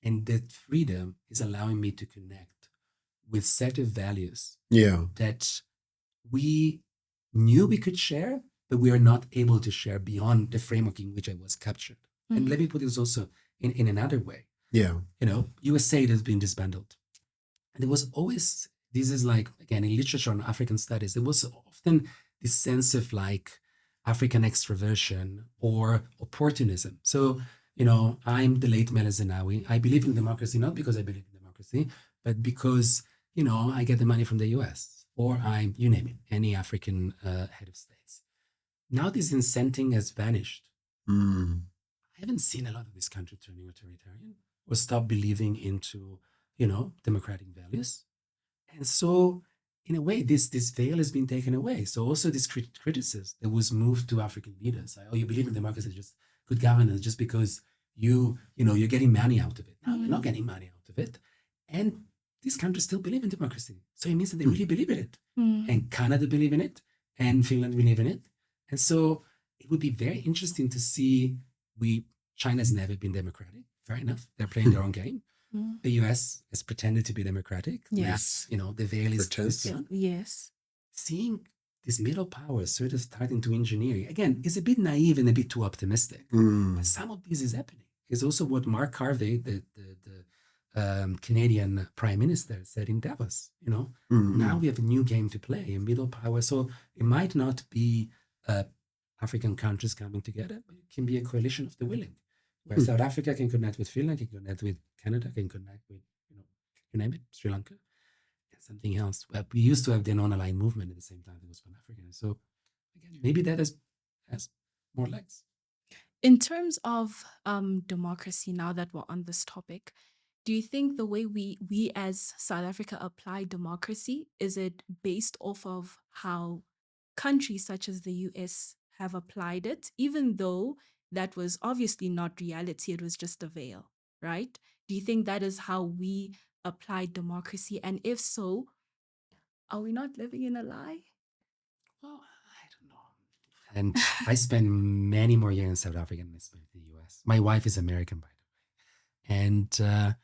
and that freedom is allowing me to connect with set of values Yeah. that we knew we could share, but we are not able to share beyond the framework in which I was captured. And let me put this also in another way. Yeah. USA has been disbanded. And there was always, this is like, again, in literature on African studies, there was often this sense of like African extroversion or opportunism. So, I'm the late Mele Zenawi. I believe in democracy, not because I believe in democracy, but because, I get the money from the US, or I'm, you name it, any African head of states. Now this incenting has vanished. I haven't seen a lot of this country turning authoritarian or stop believing into, democratic values. And so, in a way, this veil has been taken away. So also this criticism that was moved to African leaders, like, oh, you believe in democracy, just good governance, just because you're getting money out of it. No, you're not getting money out of it. And these countries still believe in democracy. So it means that they really believe in it. And Canada believe in it, and Finland believe in it. And so it would be very interesting to see. China's never been democratic. Fair enough. They're playing their own game. The US has pretended to be democratic. Yes. The veil is down. Yes. Seeing these middle powers sort of starting to engineer, again, is a bit naive and a bit too optimistic. But some of this is happening. It's also what Mark Carvey, the Canadian Prime Minister, said in Davos. Now we have a new game to play, a middle power. So it might not be African countries coming together, but it can be a coalition of the willing, where South Africa can connect with Finland, can connect with Canada, can connect with, you name it, Sri Lanka, and something else. Well, we used to have the non-aligned movement at the same time that was Pan-African. So again, maybe that has more legs. In terms of democracy, now that we're on this topic, do you think the way we as South Africa apply democracy, is it based off of how countries such as the US have applied it, even though that was obviously not reality, it was just a veil, right? Do you think that is how we apply democracy? And if so, are we not living in a lie? Well, I don't know. And I spent many more years in South Africa than I spent in the US. My wife is American, by the way. And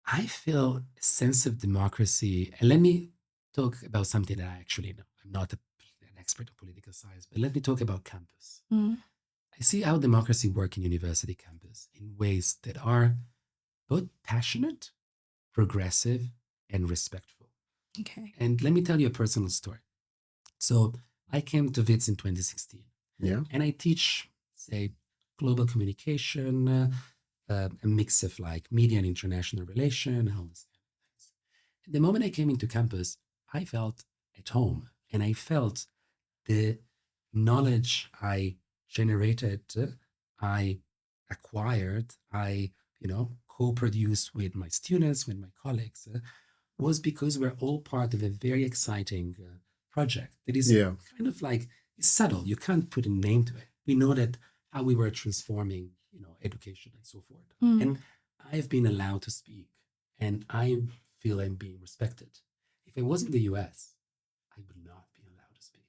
I feel a sense of democracy. And let me talk about something that I actually know. I'm not an expert in political science, but let me talk about campus. I see how democracy works in university campus in ways that are both passionate, progressive, and respectful. Okay. And let me tell you a personal story. So I came to Wits in 2016. Yeah. And I teach, say, global communication, a mix of like media and international relation, all this kind of things. And the moment I came into campus, I felt at home, and I felt the knowledge I generated, I acquired, I co-produced with my students, with my colleagues, was because we're all part of a very exciting project that is kind of like, it's subtle. You can't put a name to it. We know that how we were transforming, education and so forth. And I've been allowed to speak, and I feel I'm being respected. If I was in the US, I would not be allowed to speak.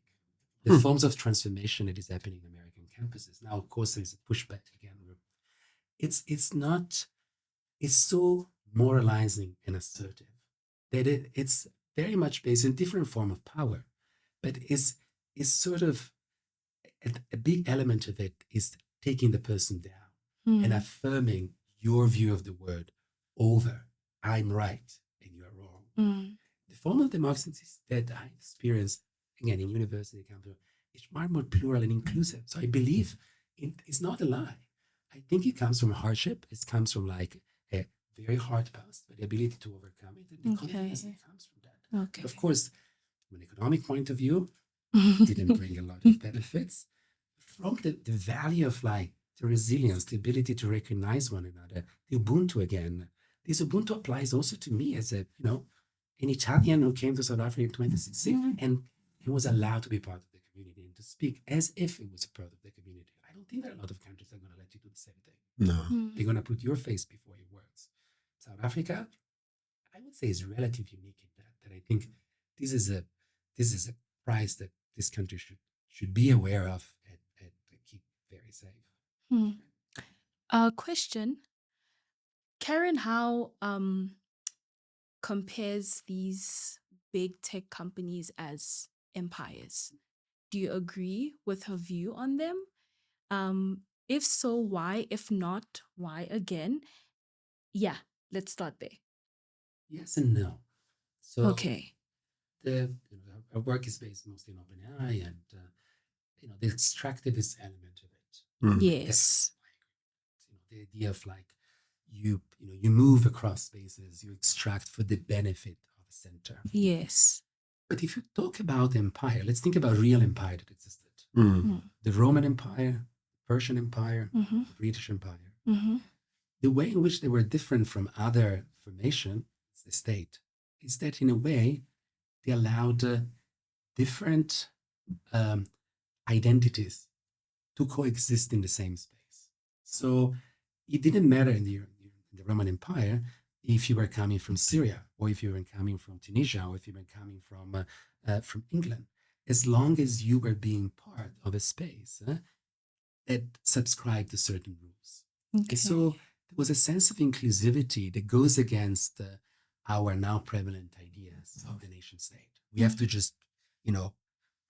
The forms of transformation that is happening in American campuses. Now, of course, there's a pushback again. It's so moralizing and assertive that it's very much based in different form of power, but it's sort of a big element of it is taking the person down and affirming your view of the world over I'm right and you're wrong. The form of democracy that I experienced again in university campus is far more plural and inclusive. So I believe it's not a lie. I think it comes from hardship. It comes from like a very hard past, but the ability to overcome it, and the confidence that comes from that. Okay. Of course, from an economic point of view, it didn't bring a lot of benefits. From the value of like the resilience, the ability to recognize one another, the Ubuntu again. This Ubuntu applies also to me as an Italian who came to South Africa in 2016 and he was allowed to be part of the community and to speak as if it was a part of the community. I don't think that a lot of countries are going to let you do the same thing. No. They're going to put your face before your words. South Africa, I would say, is relatively unique in that I think this is a prize that this country should be aware of and keep very safe. Question. Karen, how compares these big tech companies as empires? Do you agree with her view on them? If so, why? If not, why again? Yeah, let's start there. Yes and no. So Okay. Our work is based mostly on OpenAI and the extractivist element of it. Yes. The idea of like you move across spaces, you extract for the benefit of a center. Yes. But if you talk about empire, let's think about real empire that existed. The Roman Empire, Persian Empire, the British Empire. The way in which they were different from other formations the state, is that in a way they allowed different identities to coexist in the same space. So it didn't matter in the Roman Empire if you were coming from Syria, or if you were coming from Tunisia, or if you were coming from England, as long as you were being part of a space that subscribed to certain rules. Okay. So there was a sense of inclusivity that goes against our now prevalent ideas of the nation state. We have to just,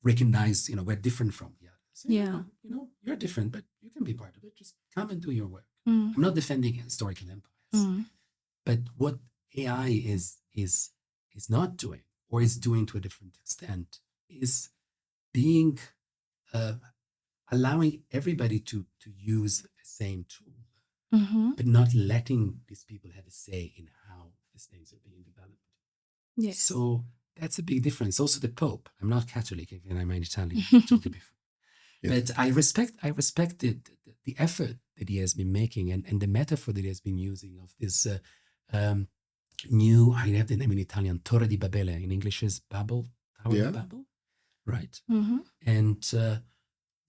recognize, we're different from the others. Yeah. You're different, but you can be part of it. Just come and do your work. Mm. I'm not defending historical empires, Mm. but what AI is not doing, or is doing to a different extent, is being allowing everybody to use the same tool, Mm-hmm. but not letting these people have a say in how these things are being developed. Yes. So that's a big difference. Also, the Pope. I'm not Catholic, and I'm Italian. I told you before. Yes. But I respect the effort that he has been making, and the metaphor that he has been using of this new, I have the name in Italian, Torre di Babele. In English is Babel, Tower Yeah. of Babel, right? Mm-hmm. And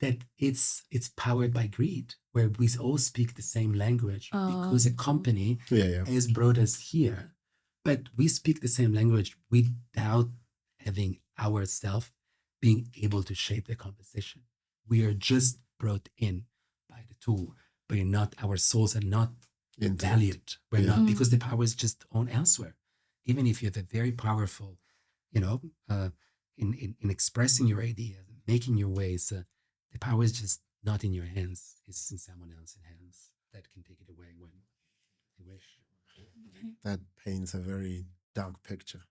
that it's powered by greed, where we all speak the same language because a company Yeah. has brought us here, but we speak the same language without having ourselves being able to shape the conversation. We are just brought in by the tool, but not, our souls are not Into it. valued. We're Yeah. not, because the power is just on elsewhere. Even if you have a very powerful, in expressing your ideas, making your ways, the power is just not in your hands. It's in someone else's hands that can take it away when they wish. That paints a very dark picture.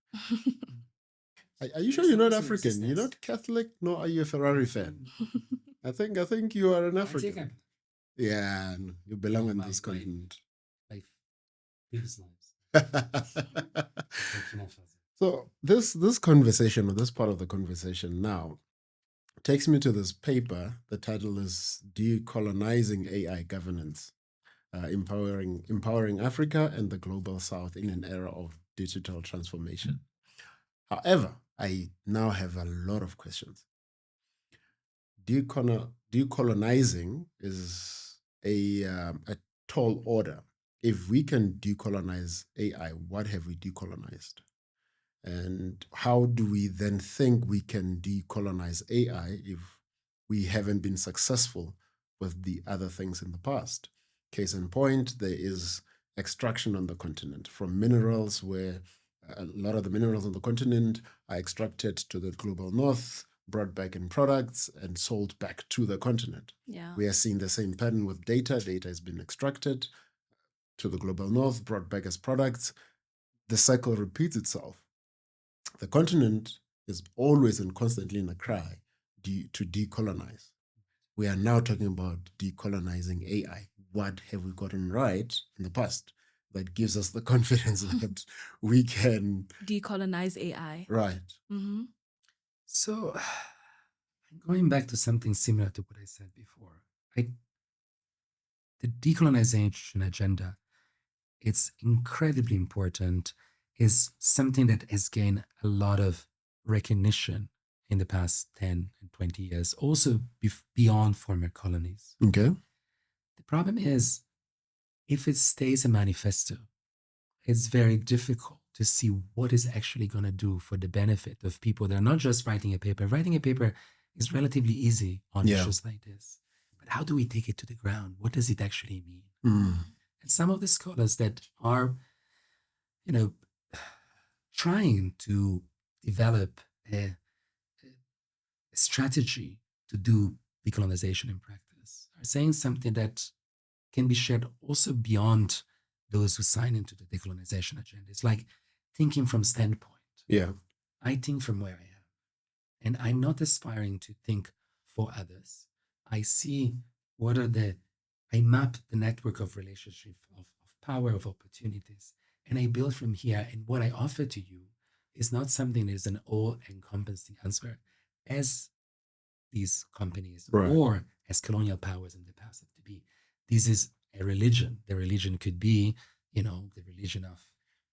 Are you sure you're not Some African? You're resistance. not Catholic, nor are you a Ferrari fan. I think you are an I African. think Yeah, no, you belong on My- this my- continent. like previous lives. Burkina Faso. So this conversation, or this part of the conversation now, takes me to this paper. The title is Decolonizing AI Governance, empowering Africa and the Global South in an Era of Digital Transformation. However, I now have a lot of questions. Decolonizing is a tall order. If we can decolonize AI, what have we decolonized? And how do we then think we can decolonize AI if we haven't been successful with the other things in the past? Case in point, there is extraction on the continent from minerals, where a lot of the minerals on the continent are extracted to the global north, brought back in products, and sold back to the continent. Yeah. We are seeing the same pattern with data. Data has been extracted to the global north, brought back as products. The cycle repeats itself. The continent is always and constantly in a cry to decolonize. We are now talking about decolonizing AI. What have we gotten right in the past that gives us the confidence that we can? Decolonize AI. Right. Mm-hmm. So, going back to something similar to what I said before, the decolonization agenda, it's incredibly important, is something that has gained a lot of recognition in the past 10 and 20 years, also beyond former colonies. Okay. The problem is, if it stays a manifesto, it's very difficult to see what is actually going to do for the benefit of people that are not just writing a paper. Writing a paper is relatively easy on Yeah. issues like this. But how do we take it to the ground? What does it actually mean? Mm. And some of the scholars that are, trying to develop a strategy to do decolonization in practice are saying something that can be shared also beyond those who sign into the decolonization agenda. It's like thinking from standpoint. Yeah. I think from where I am, and I'm not aspiring to think for others. I see I map the network of relationship, of power, of opportunities, and I build from here. And what I offer to you is not something that is an all-encompassing answer, as these companies Right. or as colonial powers in the past have to be. This is a religion. The religion could be, the religion of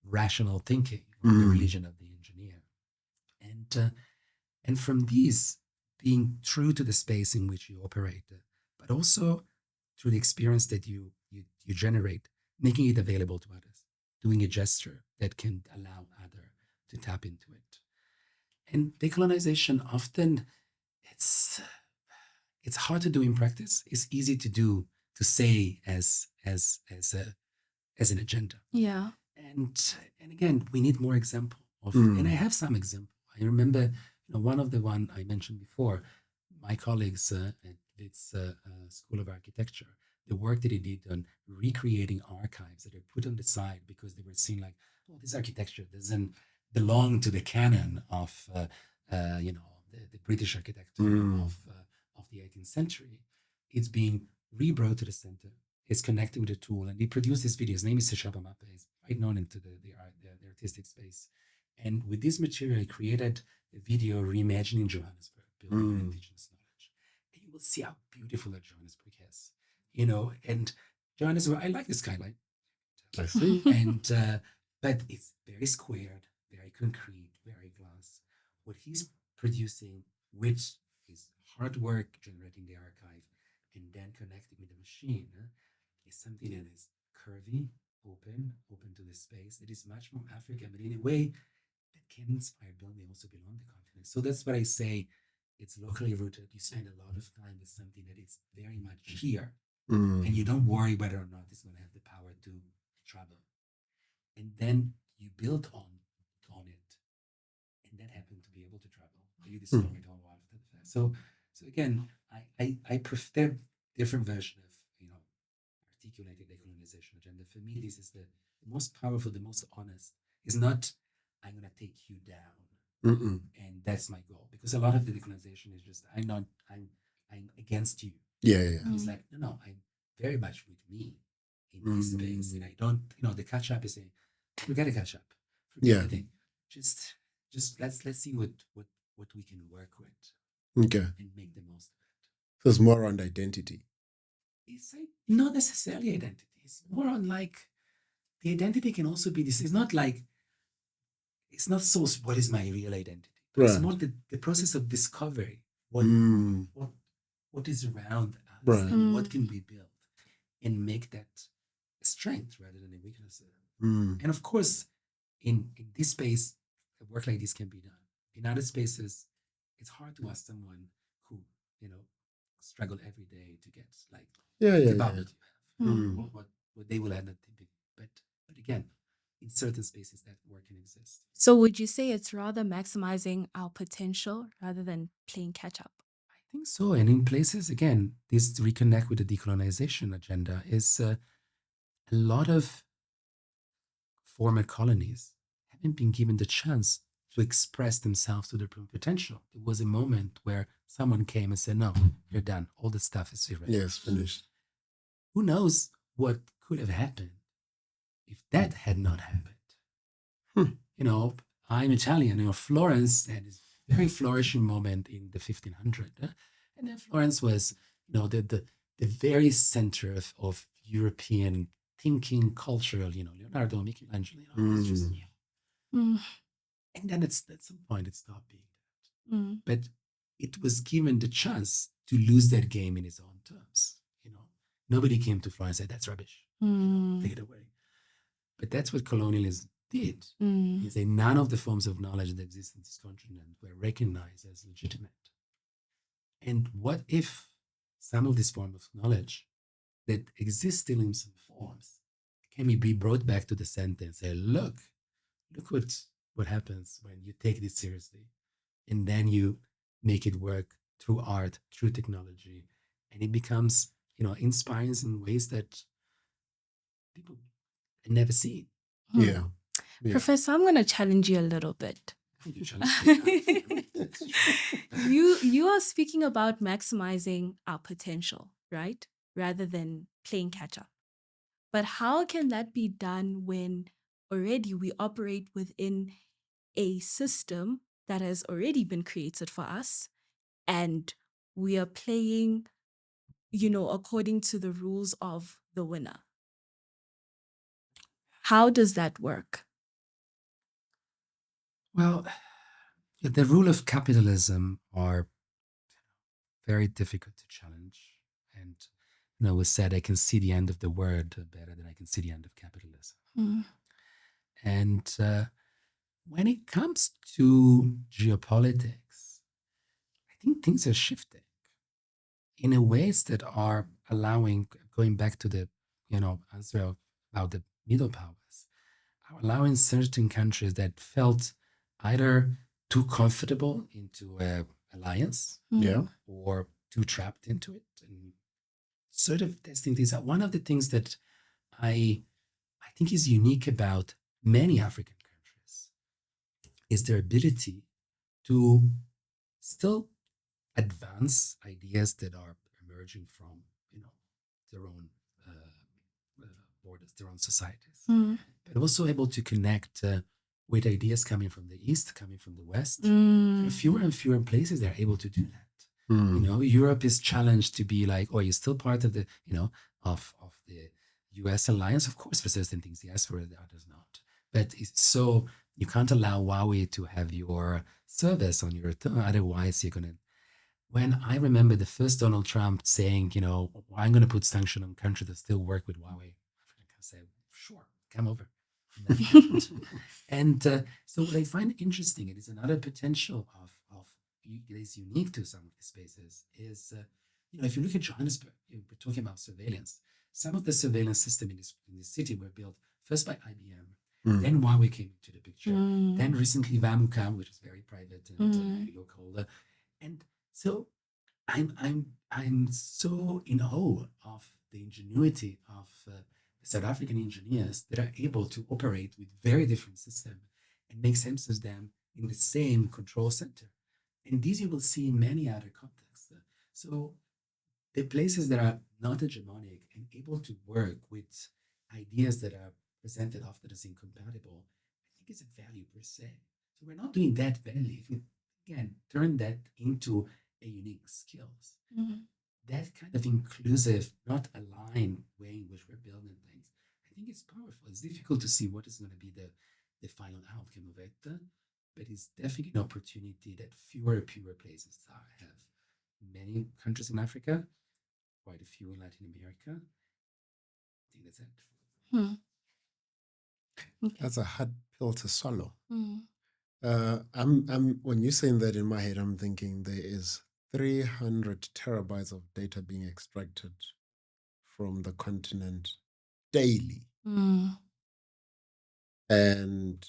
rational thinking, the religion of the engineer. And from these, being true to the space in which you operate, but also through the experience that you generate, making it available to others, doing a gesture that can allow others to tap into it. And decolonization often, it's hard to do in practice. It's easy to do, to say as an agenda. Yeah. And again, we need more example of, and I have some example. I remember, one of the one I mentioned before, my colleagues at Wits School of Architecture, the work that they did on recreating archives that are put on the side because they were seen like, oh, this architecture doesn't belong to the canon of, the British architecture of the 18th century. It's being rebrought to the center. It's connected with a tool, and they produce this video. His name is Mmabatho. He's quite known into the artistic space. And with this material, he created a video reimagining Johannesburg, building indigenous knowledge. And you will see how beautiful that Johannesburg is. And Johannesburg, I like the skyline. I see. And but it's very squared, very concrete, very glass. What he's producing, which is hard work generating the archive and then connecting with the machine, is something that is curvy, open to the space. It is much more African, but in a way that can inspire building also beyond the continent. So that's what I say. It's locally rooted. You spend a lot of time with something that is very much here, and you don't worry whether or not it's going to have the power to travel. And then you build on it, and that happened to be able to travel. You discover it all after the fact. So again, I prefer different version of articulated decolonization agenda. For me, this is the most powerful, the most honest. It's not I'm gonna take you down, and that's my goal. Because a lot of the decolonization is just I'm against you. Yeah. It's like no, I'm very much with me in this space, and I don't. The catch up is saying, forget a catch up. Forget everything. Just let's see what we can work with. Okay. And make the most of it. So it's more around identity. It's like not necessarily identity. It's more on like the identity can also be this. It's not like it's not so what is my real identity. But it's more the process of discovery. What is around us and what can we build and make that a strength rather than a weakness. And of course, in this space, a work like this can be done. In other spaces, it's hard to ask someone who, struggle every day to get like the bubble you have. What they will have not typically. But again, in certain spaces that work can exist. So would you say it's rather maximizing our potential rather than playing catch up? I think so. And in places, again, this reconnect with the decolonization agenda is a lot of former colonies haven't been given the chance to express themselves to their potential. There was a moment where someone came and said, no, you're done. All the stuff is irrelevant. Yes, finished. Who knows what could have happened if that had not happened? I'm Italian. Florence had this very flourishing moment in the 1500s. And then Florence was, the very center of European thinking, cultural, Leonardo, Michelangelo, it's just, and then at some point it stopped being that. But it was given the chance to lose that game in its own terms. Nobody came to Florence and said, that's rubbish. Take it away. But that's what colonialism did. Is that none of the forms of knowledge that exist in this continent were recognized as legitimate. And what if some of these forms of knowledge that exist still in some forms can be brought back to the center and say, look what happens when you take this seriously, and then you make it work through art, through technology, and it becomes, inspiring in ways that people had never seen. Yeah. Professor, I'm going to challenge you a little bit. You are speaking about maximizing our potential, right? Rather than playing catch up. But how can that be done when already we operate within a system that has already been created for us and we are playing, according to the rules of the winner? How does that work? Well, the rule of capitalism are very difficult to challenge. And we said I can see the end of the word better than I can see the end of capitalism. Mm. And when it comes to geopolitics, I think things are shifting in a ways that are allowing, going back to the answer about the middle powers, are allowing certain countries that felt either too comfortable into an alliance Yeah. or too trapped into it, and sort of testing things out. One of the things that I think is unique about many African countries is their ability to still advance ideas that are emerging from their own borders, their own societies, but also able to connect with ideas coming from the East, coming from the West. Fewer and fewer places they're able to do that. Europe is challenged to be like, oh, you're still part of the of the US alliance. Of course, for certain things, yes, for the others not. But so you can't allow Huawei to have your service on your otherwise you're gonna. When I remember the first Donald Trump saying, I'm going to put sanction on countries that still work with Huawei, I said, sure, come over. And so what I find interesting, it is another potential of it is unique to some of the spaces, is, if you look at Johannesburg, we're talking about surveillance. Some of the surveillance system in this city were built first by IBM, then Huawei came into the picture, then recently Vamuka, which is very private and local. And so I'm so in awe of the ingenuity of the South African engineers that are able to operate with very different systems and make sense of them in the same control center. And these you will see in many other contexts. So the places that are not hegemonic and able to work with ideas that are presented often as incompatible, I think is a value per se. So we're not doing that badly. If we, again, turn that into a unique skills, that kind of inclusive, not aligned way in which we're building things, I think it's powerful. It's difficult to see what is going to be the final outcome of it, but it's definitely an opportunity that fewer places have. Many countries in Africa, quite a few in Latin America. I think that's it. Okay. That's a hard pill to swallow. I'm when you're saying that in my head, I'm thinking there is 300 terabytes of data being extracted from the continent daily. And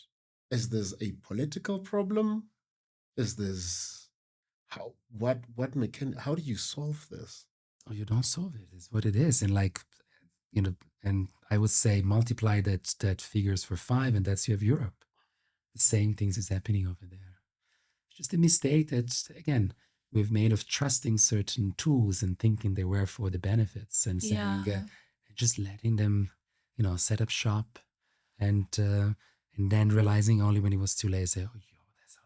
is this a political problem? Is this how do you solve this? Oh, you don't solve it. It's what it is. And and I would say multiply that figures for 5, and that's you have Europe. The same things is happening over there. It's just a mistake that, again, we've made of trusting certain tools and thinking they were for the benefits and saying, just letting them, set up shop and then realizing only when it was too late, say, oh, that's how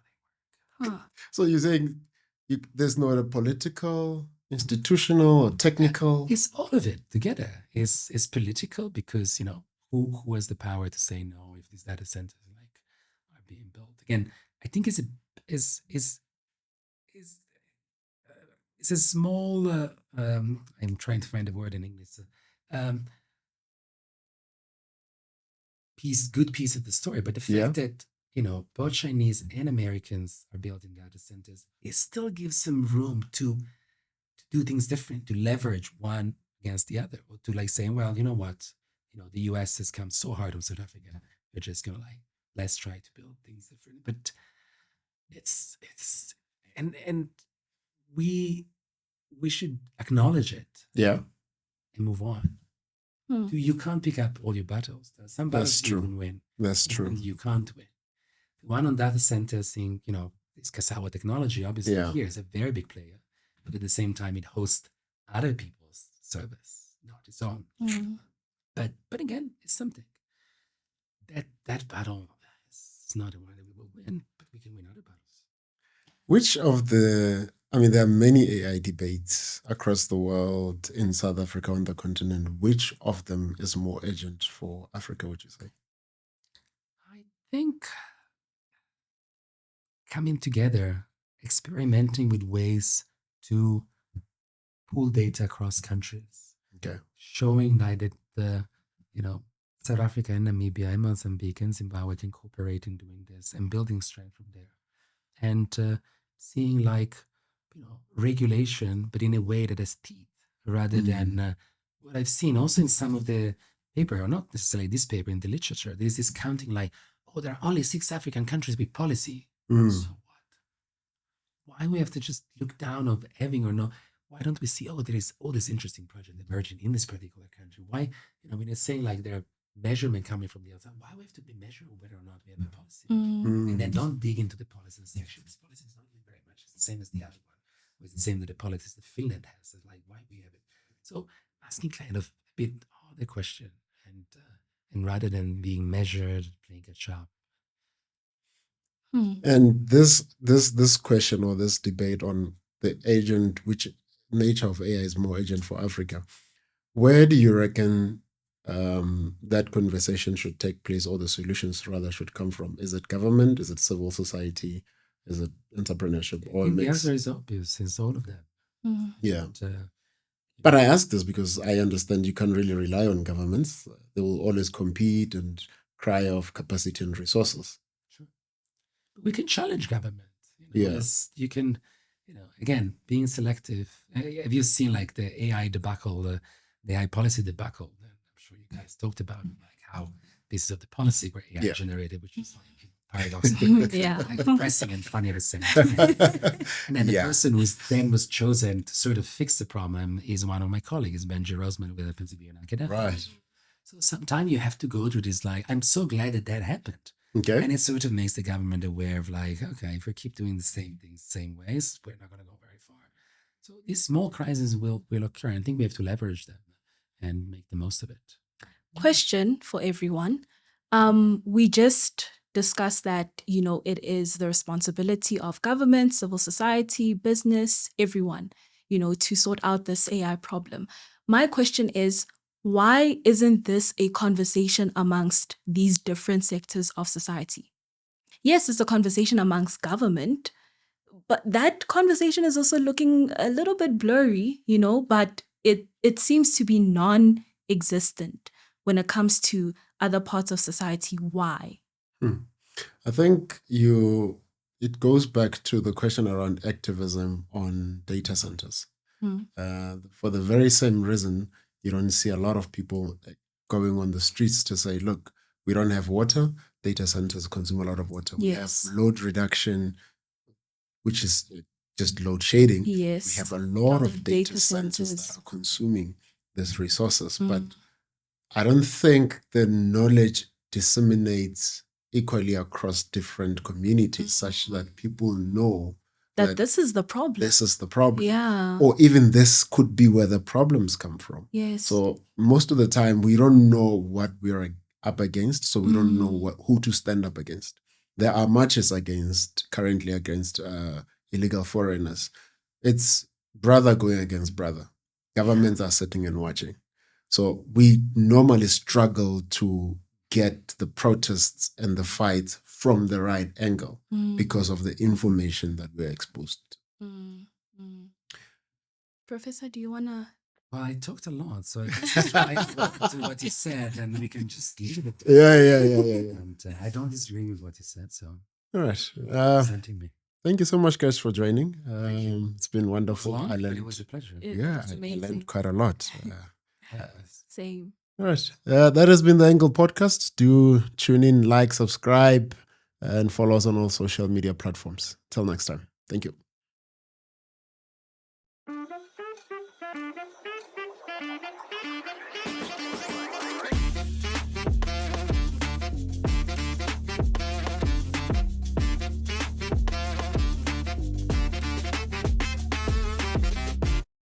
they work. So you're saying there's not a political, institutional, or technical? It's all of it together. It's political because, who has the power to say no if these data centers are being built? Again, I think it's a small. I'm trying to find a word in English. Good piece of the story, but the fact that both Chinese and Americans are building data centers, it still gives some room to do things different, to leverage one against the other, or to saying, well, you know what, the US has come so hard on South Africa, we're just gonna let's try to build things different. But it's and we should acknowledge it, and move on. You can't pick up all your battles. Some battles you can win. That's true. You can't win. The one on data centers in, is Kasawa Technology, obviously here is a very big player, but at the same time it hosts other people's service, not its own. But again, it's something. That battle is not the one that we will win, but we can win other battles. Which of there are many AI debates across the world, in South Africa, on the continent. Which of them is more urgent for Africa, would you say? I think coming together, experimenting with ways to pool data across countries. Okay. Showing that the, South Africa and Namibia and Mozambique and Zimbabwe can cooperate in doing this and building strength from there. And seeing regulation, but in a way that has teeth rather than what I've seen also in some of the paper, or not necessarily this paper, in the literature, there's this counting there are only 6 African countries with policy. So what? Why we have to just look down of having or not? Why don't we see, there is all this interesting project emerging in this particular country? Why, when it's saying there are measurement coming from the outside, why we have to be measuring whether or not we have a policy? And then don't dig into the policy and say, actually, this policy is not doing very much. It's the same as the other one. Or it's the same with the policies that Finland has. It's why we have it? So asking kind of a bit harder question and rather than being measured, playing catch up. And this question or this debate on the agent, which nature of AI is more agent for Africa, where do you reckon that conversation should take place, or the solutions rather should come from? Is it government? Is it civil society? Is it entrepreneurship? Or the answer is obvious. It's all of them. Yeah. But I ask this because I understand you can't really rely on governments. They will always compete and cry of capacity and resources. Sure. We can challenge government. Yes. You can, again, being selective. Have you seen the AI debacle, the AI policy debacle? I'm sure you guys talked about how pieces of the policy were AI generated, which is paradoxical, depressing and funny at the same time. And then the person who then was chosen to sort of fix the problem is one of my colleagues, Benji Roseman, with Pennsylvania Academy. Right. So sometimes you have to go through this. I'm so glad that happened. Okay. And it sort of makes the government aware of okay, if we keep doing the same things, same ways, we're not going to go very far. So these small crises will occur. I think we have to leverage them and make the most of it. Question for everyone. We just discussed that, it is the responsibility of government, civil society, business, everyone, to sort out this AI problem. My question is, why isn't this a conversation amongst these different sectors of society? Yes, it's a conversation amongst government, but that conversation is also looking a little bit blurry, but it seems to be non-existent when it comes to other parts of society. Why? I think it goes back to the question around activism on data centers. For the very same reason, you don't see a lot of people going on the streets to say, look, we don't have water. Data centers consume a lot of water. Yes. We have load reduction, which is just load shedding. Yes. We have a lot of data centers that are consuming these resources. But I don't think the knowledge disseminates equally across different communities such that people know that this is the problem. This is the problem. Yeah. Or even this could be where the problems come from. Yes. So most of the time, we don't know what we are up against, so we don't know who to stand up against. There are marches currently against illegal foreigners. It's brother going against brother. Governments are sitting and watching. So we normally struggle to get the protests and the fights from the right angle because of the information that we're exposed to. Professor, do you want to? Well, I talked a lot, so I just try to do what you said, and we can just leave it. Yeah. And I don't disagree with what you said, so. All right. Presenting me. Thank you so much, guys, for joining. It's been wonderful. It was a pleasure. I learned quite a lot. Same. All right. That has been the Angle Podcast. Do tune in, like, subscribe, and follow us on all social media platforms. Till next time. Thank you.